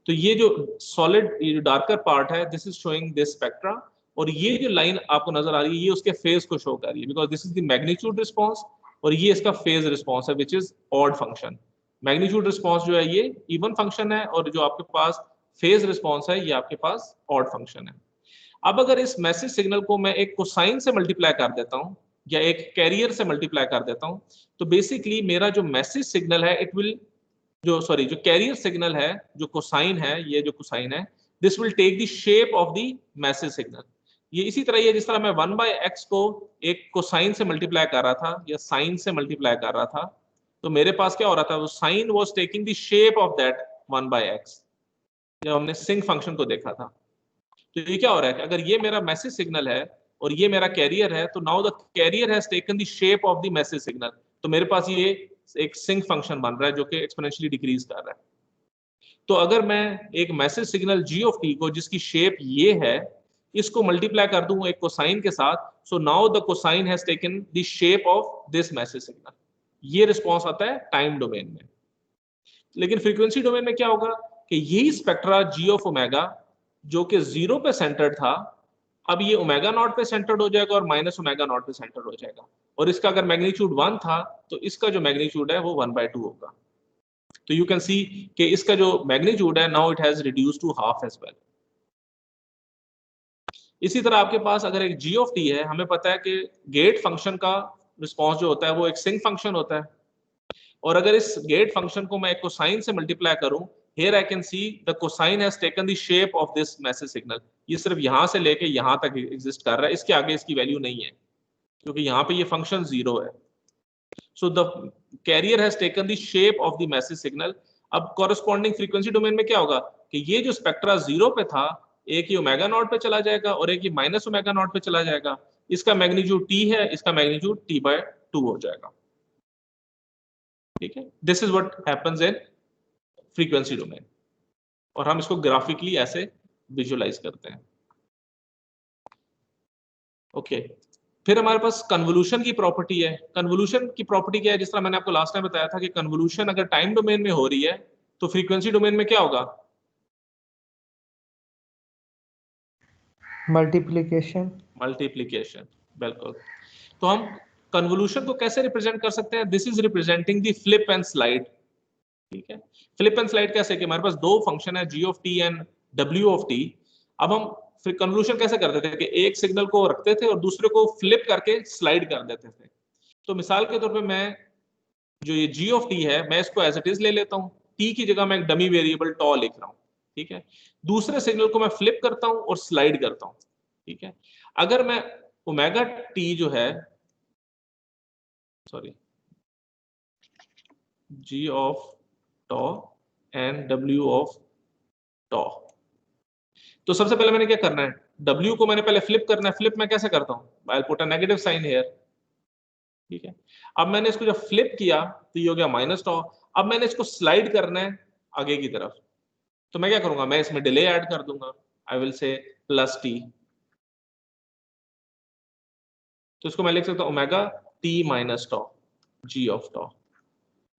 तो ये जो सॉलिड, ये जो डार्कर पार्ट है, this is showing this spectra, और ये जो लाइन आपको नजर आ रही है ये उसके फेज को शो कर रही है, because this is the magnitude response और ये इसका फेज रिस्पांस है which is odd function. Magnitude response जो है ये इवन फंक्शन है और जो आपके पास फेज रिस्पांस है ये आपके पास ऑड फंक्शन है। अब अगर इस मैसेज सिग्नल को मैं एक कोसाइन से मल्टीप्लाई कर देता हूं या एक कैरियर से मल्टीप्लाई कर देता हूं तो बेसिकली मेरा जो मैसेज सिग्नल है इट विल जो कैरियर सिग्नल है, जो कोसाइन है, ये जो कोसाइन है, this will take the shape of the message signal. ये इसी तरह ये जिस तरह मैं 1/x को एक कोसाइन से मल्टीप्लाई कर रहा था या साइन से मल्टीप्लाई कर रहा था तो मेरे पास क्या हो रहा था, वो sine was taking the shape of that 1/x जब हमने सिंक फंक्शन को देखा था। तो ये क्या हो रहा है कि अगर ये मेरा मैसेज सिग्नल है और ये मेरा कैरियर है तो now the carrier has taken the shape of the message signal, तो मेरे पास ये एक सिंक फंक्शन बन रहा है जो कि एक्सपोनेंशियली डिक्रीज कर रहा है। तो अगर मैं एक message signal g of t को जिसकी शेप ये है इसको मल्टीप्लाई कर दूं एक कोसाइन के साथ, so now the cosine has taken the shape of this message signal. ये रिस्पांस आता है टाइम डोमेन में। लेकिन फ्रीक्वेंसी डोमेन में क्या होगा कि यही स्पेक्ट्रा g ऑफ ओमेगा जो कि 0 पे सेंटर्ड था, अब ये ओमेगा नॉट पे सेंटर्ड हो जाएगा और माइनस ओमेगा नॉट पे सेंटर्ड हो जाएगा, और इसका अगर मैग्नीट्यूड 1 था तो इसका जो मैग्नीट्यूड है वो 1/2 होगा। तो यू कैन सी कि इसका जो मैग्नीट्यूड है now it has reduced to half as well. इसी तरह आपके पास अगर एक g ऑफ t है, हमें पता है कि गेट फंक्शन का रिस्पांस जो होता है वो एक सिंक फंक्शन होता है, और अगर इस गेट फंक्शन को मैं एक कोसाइन से मल्टीप्लाई करूं, here I can see the cosine has taken the shape of this message signal। ये सिर्फ यहां से लेके यहां तक एग्जिस्ट कर रहा है, इसके आगे इसकी वैल्यू नहीं है क्योंकि यहाँ पे ये फंक्शन 0 है। So the carrier has taken the shape of the message signal। अब corresponding frequency domain में क्या होगा कि ये जो स्पेक्ट्रा 0 पे था, एक ये ओमेगा नॉट पे चला जाएगा और एक ये माइनस ओमेगा नॉट पे चला जाएगा। इसका मैग्नीट्यूड t है, इसका मैग्नीट्यूड t/2 हो जाएगा। ठीक है, this is what happens in frequency domain, और हम इसको ग्राफिकली ऐसे विजुअलाइज करते हैं। ओके फिर हमारे पास कन्वोल्यूशन की प्रॉपर्टी है। कन्वोल्यूशन की प्रॉपर्टी क्या है, जिस तरह मैंने आपको लास्ट टाइम बताया था कि कन्वोल्यूशन अगर टाइम डोमेन में हो रही है तो फ्रीक्वेंसी डोमेन में क्या होगा? मल्टीप्लिकेशन। मल्टीप्लिकेशन, बिल्कुल। तो हम कन्वोल्यूशन को कैसे रिप्रेजेंट कर सकते हैं? This is representing the flip and slide. ठीक है, फ्लिप एंड स्लाइड कैसे कि हमारे पास दो फंक्शन है g of t and w of T. अब हम फिर कन्वोल्यूशन कैसे करते थे कि एक सिग्नल को रखते थे और दूसरे को फ्लिप करके स्लाइड कर देते थे। तो मिसाल के तौर पे मैं जो ये g ऑफ टी है मैं इसको एज इट इज ले लेता हूँ, t की जगह मैं एक डमी वेरिएबल टॉ लिख रहा हूँ। ठीक है, दूसरे सिग्नल को मैं फ्लिप करता हूँ और स्लाइड करता हूँ। ठीक है, अगर मैं ओमेगा टी जो है sorry g of tau and w of tau, तो सबसे पहले मैंने क्या करना है, w को मैंने पहले फ्लिप करना है। फ्लिप मैं कैसे करता हूँ? I put a negative sign here. ठीक है, अब मैंने इसको जब फ्लिप किया तो ये हो गया माइनस टॉ। अब मैंने इसको स्लाइड करना है आगे की तरफ, तो मैं क्या करूंगा, मैं इसमें डिले ऐड कर दूंगा। I will say plus T, तो इसको मैं लिख सकता हूं omega T minus tau g of tau.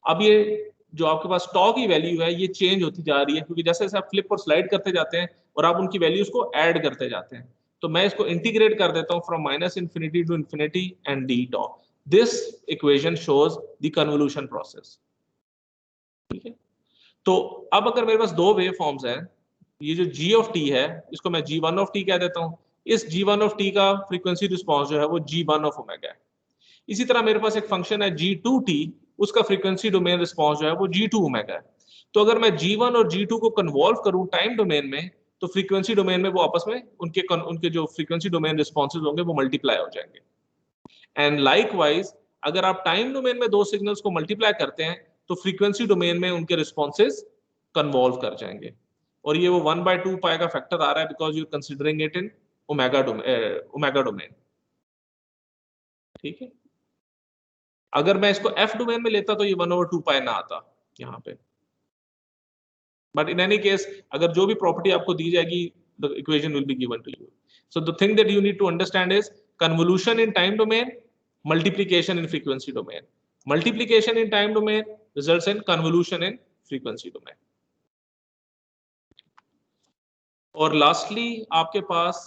अब ये जो आपके पास टॉ की वैल्यू है ये चेंज होती जा रही है, क्योंकि जैसे जैसे आप फ्लिप और स्लाइड करते जाते हैं और आप उनकी वैल्यूज को ऐड करते जाते हैं। तो मैं इसको इंटीग्रेट कर देता हूं from minus infinity to infinity and d tau. This equation shows the convolution process. ठीक है, तो अब अगर मेरे पास दो वेव फॉर्म्स हैं, ये जो g ऑफ t है इसको मैं g1 ऑफ t कह देता हूं। इस g1 ऑफ t का फ्रीक्वेंसी रिस्पांस जो है वो g1 ऑफ ओमेगा है। इसी तरह मेरे पास एक फंक्शन है g2t, उसका फ्रीक्वेंसी डोमेन रिस्पांस जो है वो g2 ओमेगा है। तो अगर मैं g1 और g2 को कन्वॉल्व करूं टाइम डोमेन में, तो फ्रीक्वेंसी डोमेन में वो आपस में उनके जो फ्रीक्वेंसी डोमेन रिस्पॉन्सेज होंगे वो मल्टीप्लाई हो जाएंगे। एंड लाइकवाइज अगर आप टाइम डोमेन में दो सिग्नल्स को मल्टीप्लाई करते हैं तो फ्रीक्वेंसी डोमेन में उनके रिस्पॉन्सेज कन्वॉल्व कर जाएंगे। और ये वो 1/2 पाई का फैक्टर आ रहा है because you considering it in omega domain. ठीक है, अगर मैं इसको एफ डोमेन में लेता तो ये 1/2 पाई ना आता यहाँ पे। बट इन एनी केस अगर जो भी प्रॉपर्टी आपको दी जाएगी the equation will be given to you. So the thing that you need to understand is convolution in time domain, multiplication in frequency domain. Multiplication in time domain results in convolution in frequency domain. और lastly आपके पास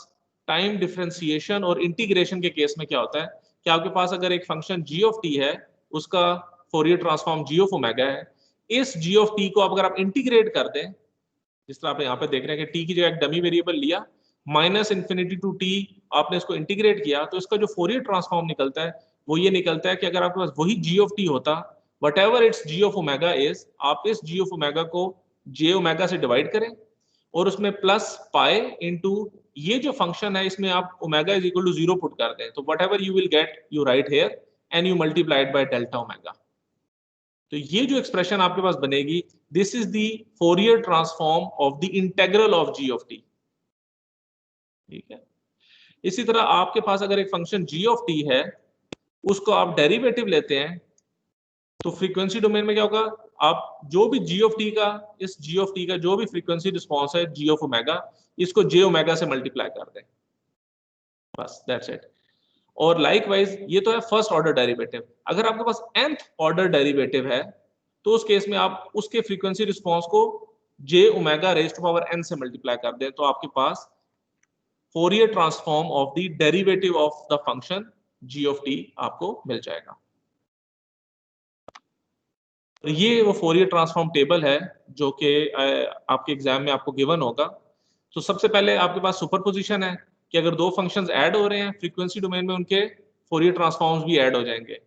time differentiation और integration के case में क्या होता है कि आपके पास अगर एक फंक्शन g ऑफ t है, उसका Fourier transform g of omega है। इस g ऑफ t को आप अगर आप इंटीग्रेट कर दें, जिस तरह आप यहाँ पे देख रहे हैं कि t की जगह एक डमी वेरिएबल लिया, माइनस इन्फिनिटी टू t आपने इसको इंटीग्रेट किया, तो इसका जो फोरियर ट्रांसफॉर्म निकलता है वो ये निकलता है कि अगर आपके पास वही g ऑफ t होता, what ever its g of omega is, आप इस g ऑफ ओमेगा को j ओमेगा से डिवाइड करें और उसमें प्लस पाई इनटू ये जो फंक्शन है इसमें आप omega is equal to 0 put कर दें, तो whatever you will get you right here and you multiplied by delta omega. तो ये जो एक्सप्रेशन आपके पास बनेगी, this is the Fourier transform of the integral of g of t। ठीक है, इसी तरह आपके पास अगर एक फंक्शन g ऑफ t है, उसको आप डेरिवेटिव लेते हैं तो फ्रीक्वेंसी डोमेन में क्या होगा, आप जो भी g ऑफ t का इस g ऑफ t का जो भी फ्रीक्वेंसी रिस्पांस है g ऑफ ओमेगा, इसको j ओमेगा से मल्टीप्लाई कर दें, बस दैट्स इट। और लाइकवाइज ये तो है फर्स्ट ऑर्डर डेरिवेटिव। अगर आपके पास nth ऑर्डर डेरिवेटिव है तो उस केस में आप उसके फ्रीक्वेंसी रिस्पांस को j omega raised to power n से मल्टीप्लाई कर दें, तो आपके पास Fourier transform of the derivative of the function g of t आपको मिल जाएगा। ये वो फोरियर ट्रांसफॉर्म टेबल है जो कि आपके एग्जाम में आपको गिवन होगा। तो सबसे पहले आपके पास सुपरपोजिशन है कि अगर दो फंक्शंस ऐड हो रहे हैं फ्रीक्वेंसी डोमेन में, उनके फोरियर ट्रांसफॉर्म्स भी ऐड हो जाएंगे।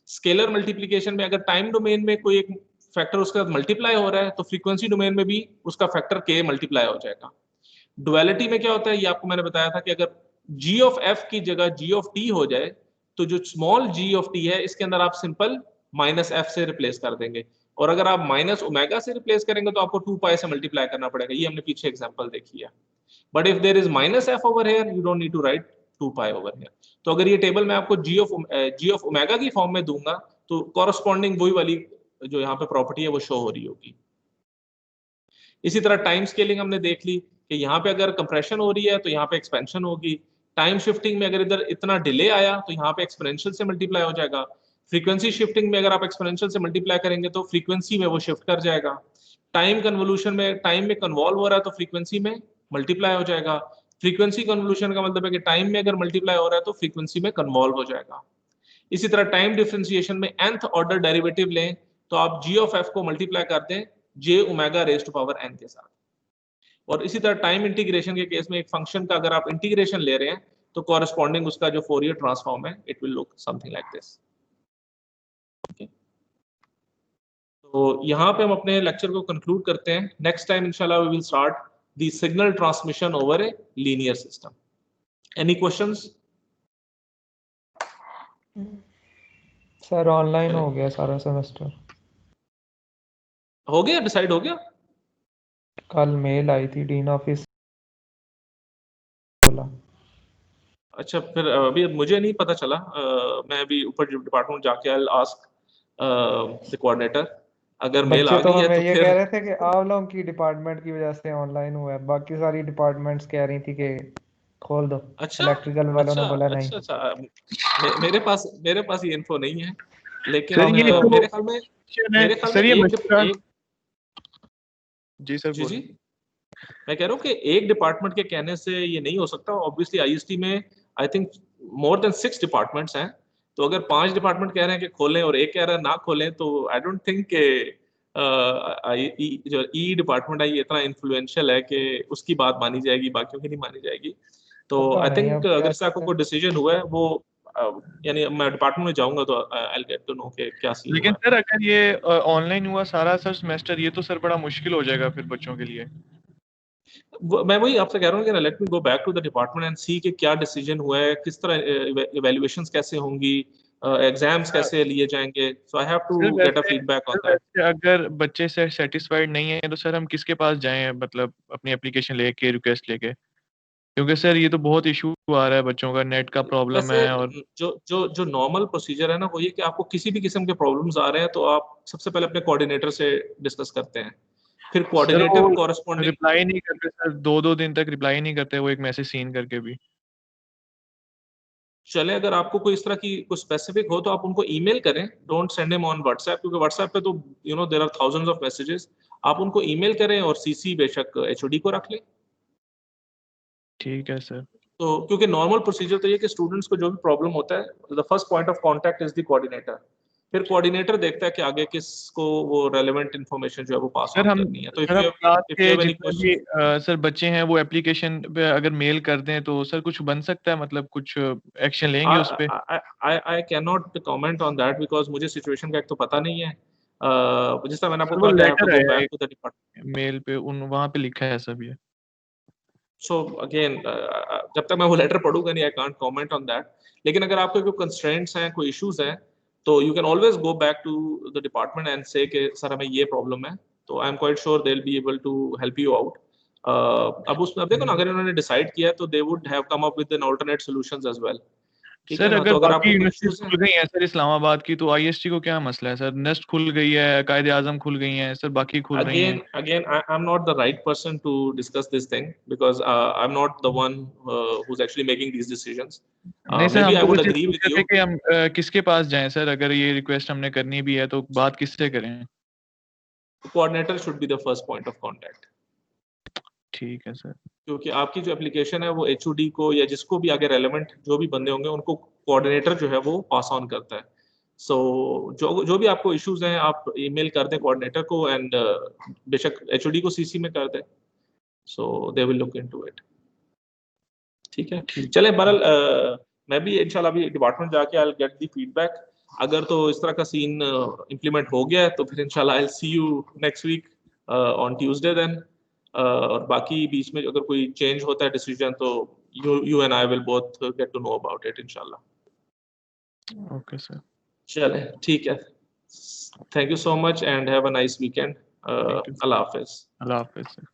स्केलर मल्टीप्लिकेशन में अगर टाइम डोमेन में कोई एक फैक्टर उसके साथ मल्टीप्लाई हो रहा है तो फ्रीक्वेंसी डोमेन में भी उसका फैक्टर k मल्टीप्लाई हो जाएगा। डुअलिटी में क्या होता है, ये आपको मैंने बताया था कि अगर g ऑफ f की जगह g ऑफ t हो जाए तो जो स्मॉल g ऑफ t है इसके अंदर आप सिंपल माइनस f से रिप्लेस कर देंगे, और अगर आप माइनस ओमेगा से रिप्लेस करेंगे तो आपको 2 पाई से मल्टीप्लाई करना पड़ेगा। ये हमने पीछे एग्जांपल देखी है। But if there is minus f over here you don't need to write 2 pi over here. तो अगर ये टेबल मैं आपको g ऑफ ओमेगा की फॉर्म में दूंगा तो कॉरस्पॉन्डिंग वही वाली जो यहाँ पे प्रॉपर्टी है वो शो हो रही होगी। इसी तरह टाइम स्केलिंग हमने देख ली कि यहाँ पे अगर कंप्रेशन हो रही है तो यहाँ पे एक्सपेंशन होगी, टाइम शिफ्टिंग में अगर इधर इतना डिले आया तो यहाँ पे एक्सपोनेंशियल से मल्टीप्लाई हो जाएगा। फ्रीक्वेंसी शिफ्टिंग में अगर आप एक्सपोनेंशियल से मल्टीप्लाई करेंगे तो फ्रीक्वेंसी में वो शिफ्ट कर जाएगा। टाइम कन्वोल्यूशन में टाइम में कन्वॉल्व हो रहा है तो फ्रीक्वेंसी में मल्टीप्लाई हो जाएगा। फ्रीक्वेंसी कन्वोल्यूशन का मतलब है कि टाइम में अगर मल्टीप्लाई हो रहा है तो फ्रीक्वेंसी में कन्वॉल्व हो जाएगा। इसी तरह टाइम डिफरेंशिएशन में nth ऑर्डर डेरिवेटिव लें तो आप g ऑफ f को मल्टीप्लाई कर दें j omega raise to power n के साथ। और इसी तरह टाइम इंटीग्रेशन के केस में एक फंक्शन का अगर आप इंटीग्रेशन ले रहे हैं तो कॉरेस्पॉन्डिंग उसका जो फोरियर ट्रांसफॉर्म है it will look something like this. तो यहाँ पे हम अपने लेक्चर को कंक्लूड करते हैं। नेक्स्ट टाइम इंशाल्लाह we will start the signal transmission over a linear system. Any questions? Sir online हो गया सारा सेमेस्टर। हो गया, डिसाइड हो गया? कल मेल आई थी डीन ऑफिस बोला। अच्छा, फिर अभी मुझे नहीं पता चला। मैं अभी ऊपर डिपार्टमेंट जाके आई आस्क द कोऑर्डिनेटर। अगर मेल आ बच्चे तो गई है हमें तो ये फिर कह रहे थे कि आप लोगों की डिपार्टमेंट की वजह से ऑनलाइन हुआ है, बाकी सारी डिपार्टमेंट्स कह रही थी कि खोल दो। अच्छा इलेक्ट्रिकल वालों ने अच्छा बोला अच्छा नहीं। अच्छा मेरे पास ये इन्फो नहीं है, लेकिन सर ये तो मेरे ख्याल में सर ये मसला एक जी सर जी बोलिए। मैं कह रहा हूँ कि एक डिपार्टमेंट के कहने से ये नहीं हो सकता। ऑब्वियसली आईएसटी में I think more than 6 departments हैं, तो अगर 5 डिपार्टमेंट कह रहे हैं कि खोलें और एक कह रहा है ना खोलें तो आई डोंट थिंक के जो ई डिपार्टमेंट है ये इतना इन्फ्लुएंशियल है कि उसकी बात मानी जाएगी, बाकियों की नहीं मानी जाएगी। तो पता आई नहीं थिंक अब क्या अगर इसका कहते कोई हैं। डिसीजन हुआ है वो यानी मैं डिपार्टमेंट में जाऊंगा तो I will get to know कि क्या सीन हुआ लेकिन है। सर अगर ये ऑनलाइन हुआ सारा सर सेमेस्टर, ये तो सर बड़ा मुश्किल हो जाएगा फिर बच्चों के लिए। मैं वही आपसे कह रहा हूँ कि let me go back to the department and see कि क्या डिसीजन हुआ है, किस तरह इवैल्यूएशंस कैसे होंगी, एग्जाम्स कैसे लिए जाएंगे। So I have to sir get a वैसे फीडबैक ऑन सर दैट। वैसे अगर बच्चे से सेटिस्फाइड नहीं है तो सर हम किसके पास जाएं, मतलब अपनी एप्लीकेशन लेके रिक्वेस्ट लेके, क्योंकि सर ये तो बहुत इशू आ रहा है बच्चों का, नेट का प्रॉब्लम वैसे है। और जो नॉर्मल प्रोसीजर है ना वो ये कि आपको किसी भी किस्म के प्रॉब्लम्स आ रहे हैं तो आप सबसे पहले अपने कोऑर्डिनेटर से डिस्कस करते हैं, फिर सर वो कोऑर्डिनेटर कॉरेस्पॉन्डिंग। रिप्लाई नहीं करते सर, 2-2 दिन तक रिप्लाई नहीं करते, वो एक मैसेज सीन करके भी। चले अगर आपको कोई इस तरह की कुछ स्पेसिफिक हो तो आप उनको ईमेल करें, don't send him on WhatsApp, क्योंकि व्हाट्सएप पे तो there are thousands of messages. आप उनको ईमेल करें और सीसी बेशक एचओडी को रख लें। ठीक है सर। तो क्योंकि नॉर्मल प्रोसीजर तो ये कि स्टूडेंट्स को जो भी प्रॉब्लम होता है the first point of contact is the coordinator, फिर कोऑर्डिनेटर देखता है कि आगे किसको वो रेलेवेंट इंफॉर्मेशन जो है वो पास सर ऑन हम करनी है। तो सर हम क्लास इफ यू के हैव एनी जितने भी क्वेश्चन। सर बच्चे हैं वो एप्लीकेशन पे अगर मेल कर दें तो सर कुछ बन सकता है, मतलब कुछ एक्शन लेंगे उस पे? I can not comment on that because मुझे सिचुएशन का एक तो पता नहीं है। जिस तरह मैंने आपको सर वो कहा कि आई हैव टू लेटर गो आया बैक है टू द डिपार्टमेंट। मेल पे, उन वहाँ पे लिखा है सब ये। सो अगेन जब तक मैं वो लेटर पढ़ूंगा नहीं I can't comment on that. लेकिन अगर आपके कोई कंस्ट्रेंट्स हैं, कोई इश्यूज हैं, तो you can always go back to the department and say कि सर हमें ये प्रॉब्लम है। तो I am quite sure they will be able to help you out. अब देखो ना, अगर इन्होंने डिसाइड किया तो they would have come up with an alternate solutions as well. ठीक है सर ना? अगर तो अगर बाकी आपको कोई यूनिवर्सिटीज इश्यूज हैं, खुल गई हैं सर इस्लामाबाद की, तो आईएसटी को क्या मसला है सर? नेस्ट खुल गई है, कायदे आजम खुल गई हैं सर, बाकी खुल रही हैं। again I'm not the right person to discuss this thing because I'm not the one who's actually making these decisions. नहीं सर, Maybe हम I तो would बस ये agree पूछ with रहे थे you. कि हम किसके पास जाएं सर, अगर ये रिक्वेस्ट हमने करनी भी है तो बात किससे करें? Coordinator should be the first point of contact. ठीक है सर। क्योंकि आपकी जो एप्लीकेशन है वो एचओडी को या जिसको भी आगे रेलेवेंट जो भी बंदे होंगे उनको कोऑर्डिनेटर जो है वो पास ऑन करता है। सो जो भी आपको इश्यूज हैं आप ईमेल कर दें कोऑर्डिनेटर को एंड बेशक एचओडी को सीसी में कर दें, so they will look into it. ठीक है, ठीक। चलें। बहरहाल मैं भी इंशाल्लाह अभी डिपार्टमेंट जाके आई विल गेट द फीडबैक। अगर तो इस तरह का सीन इम्प्लीमेंट हो गया है तो फिर इंशाल्लाह I will see you next week on Tuesday then. और बाकी बीच में अगर कोई चेंज होता है डिसीजन तो you and I will both get to know about it इंशाल्लाह। Okay sir. चलें, ठीक है। Thank you so much and have a nice weekend. Thank you. अल्लाह हाफिज। अल्लाह हाफिज़ सर।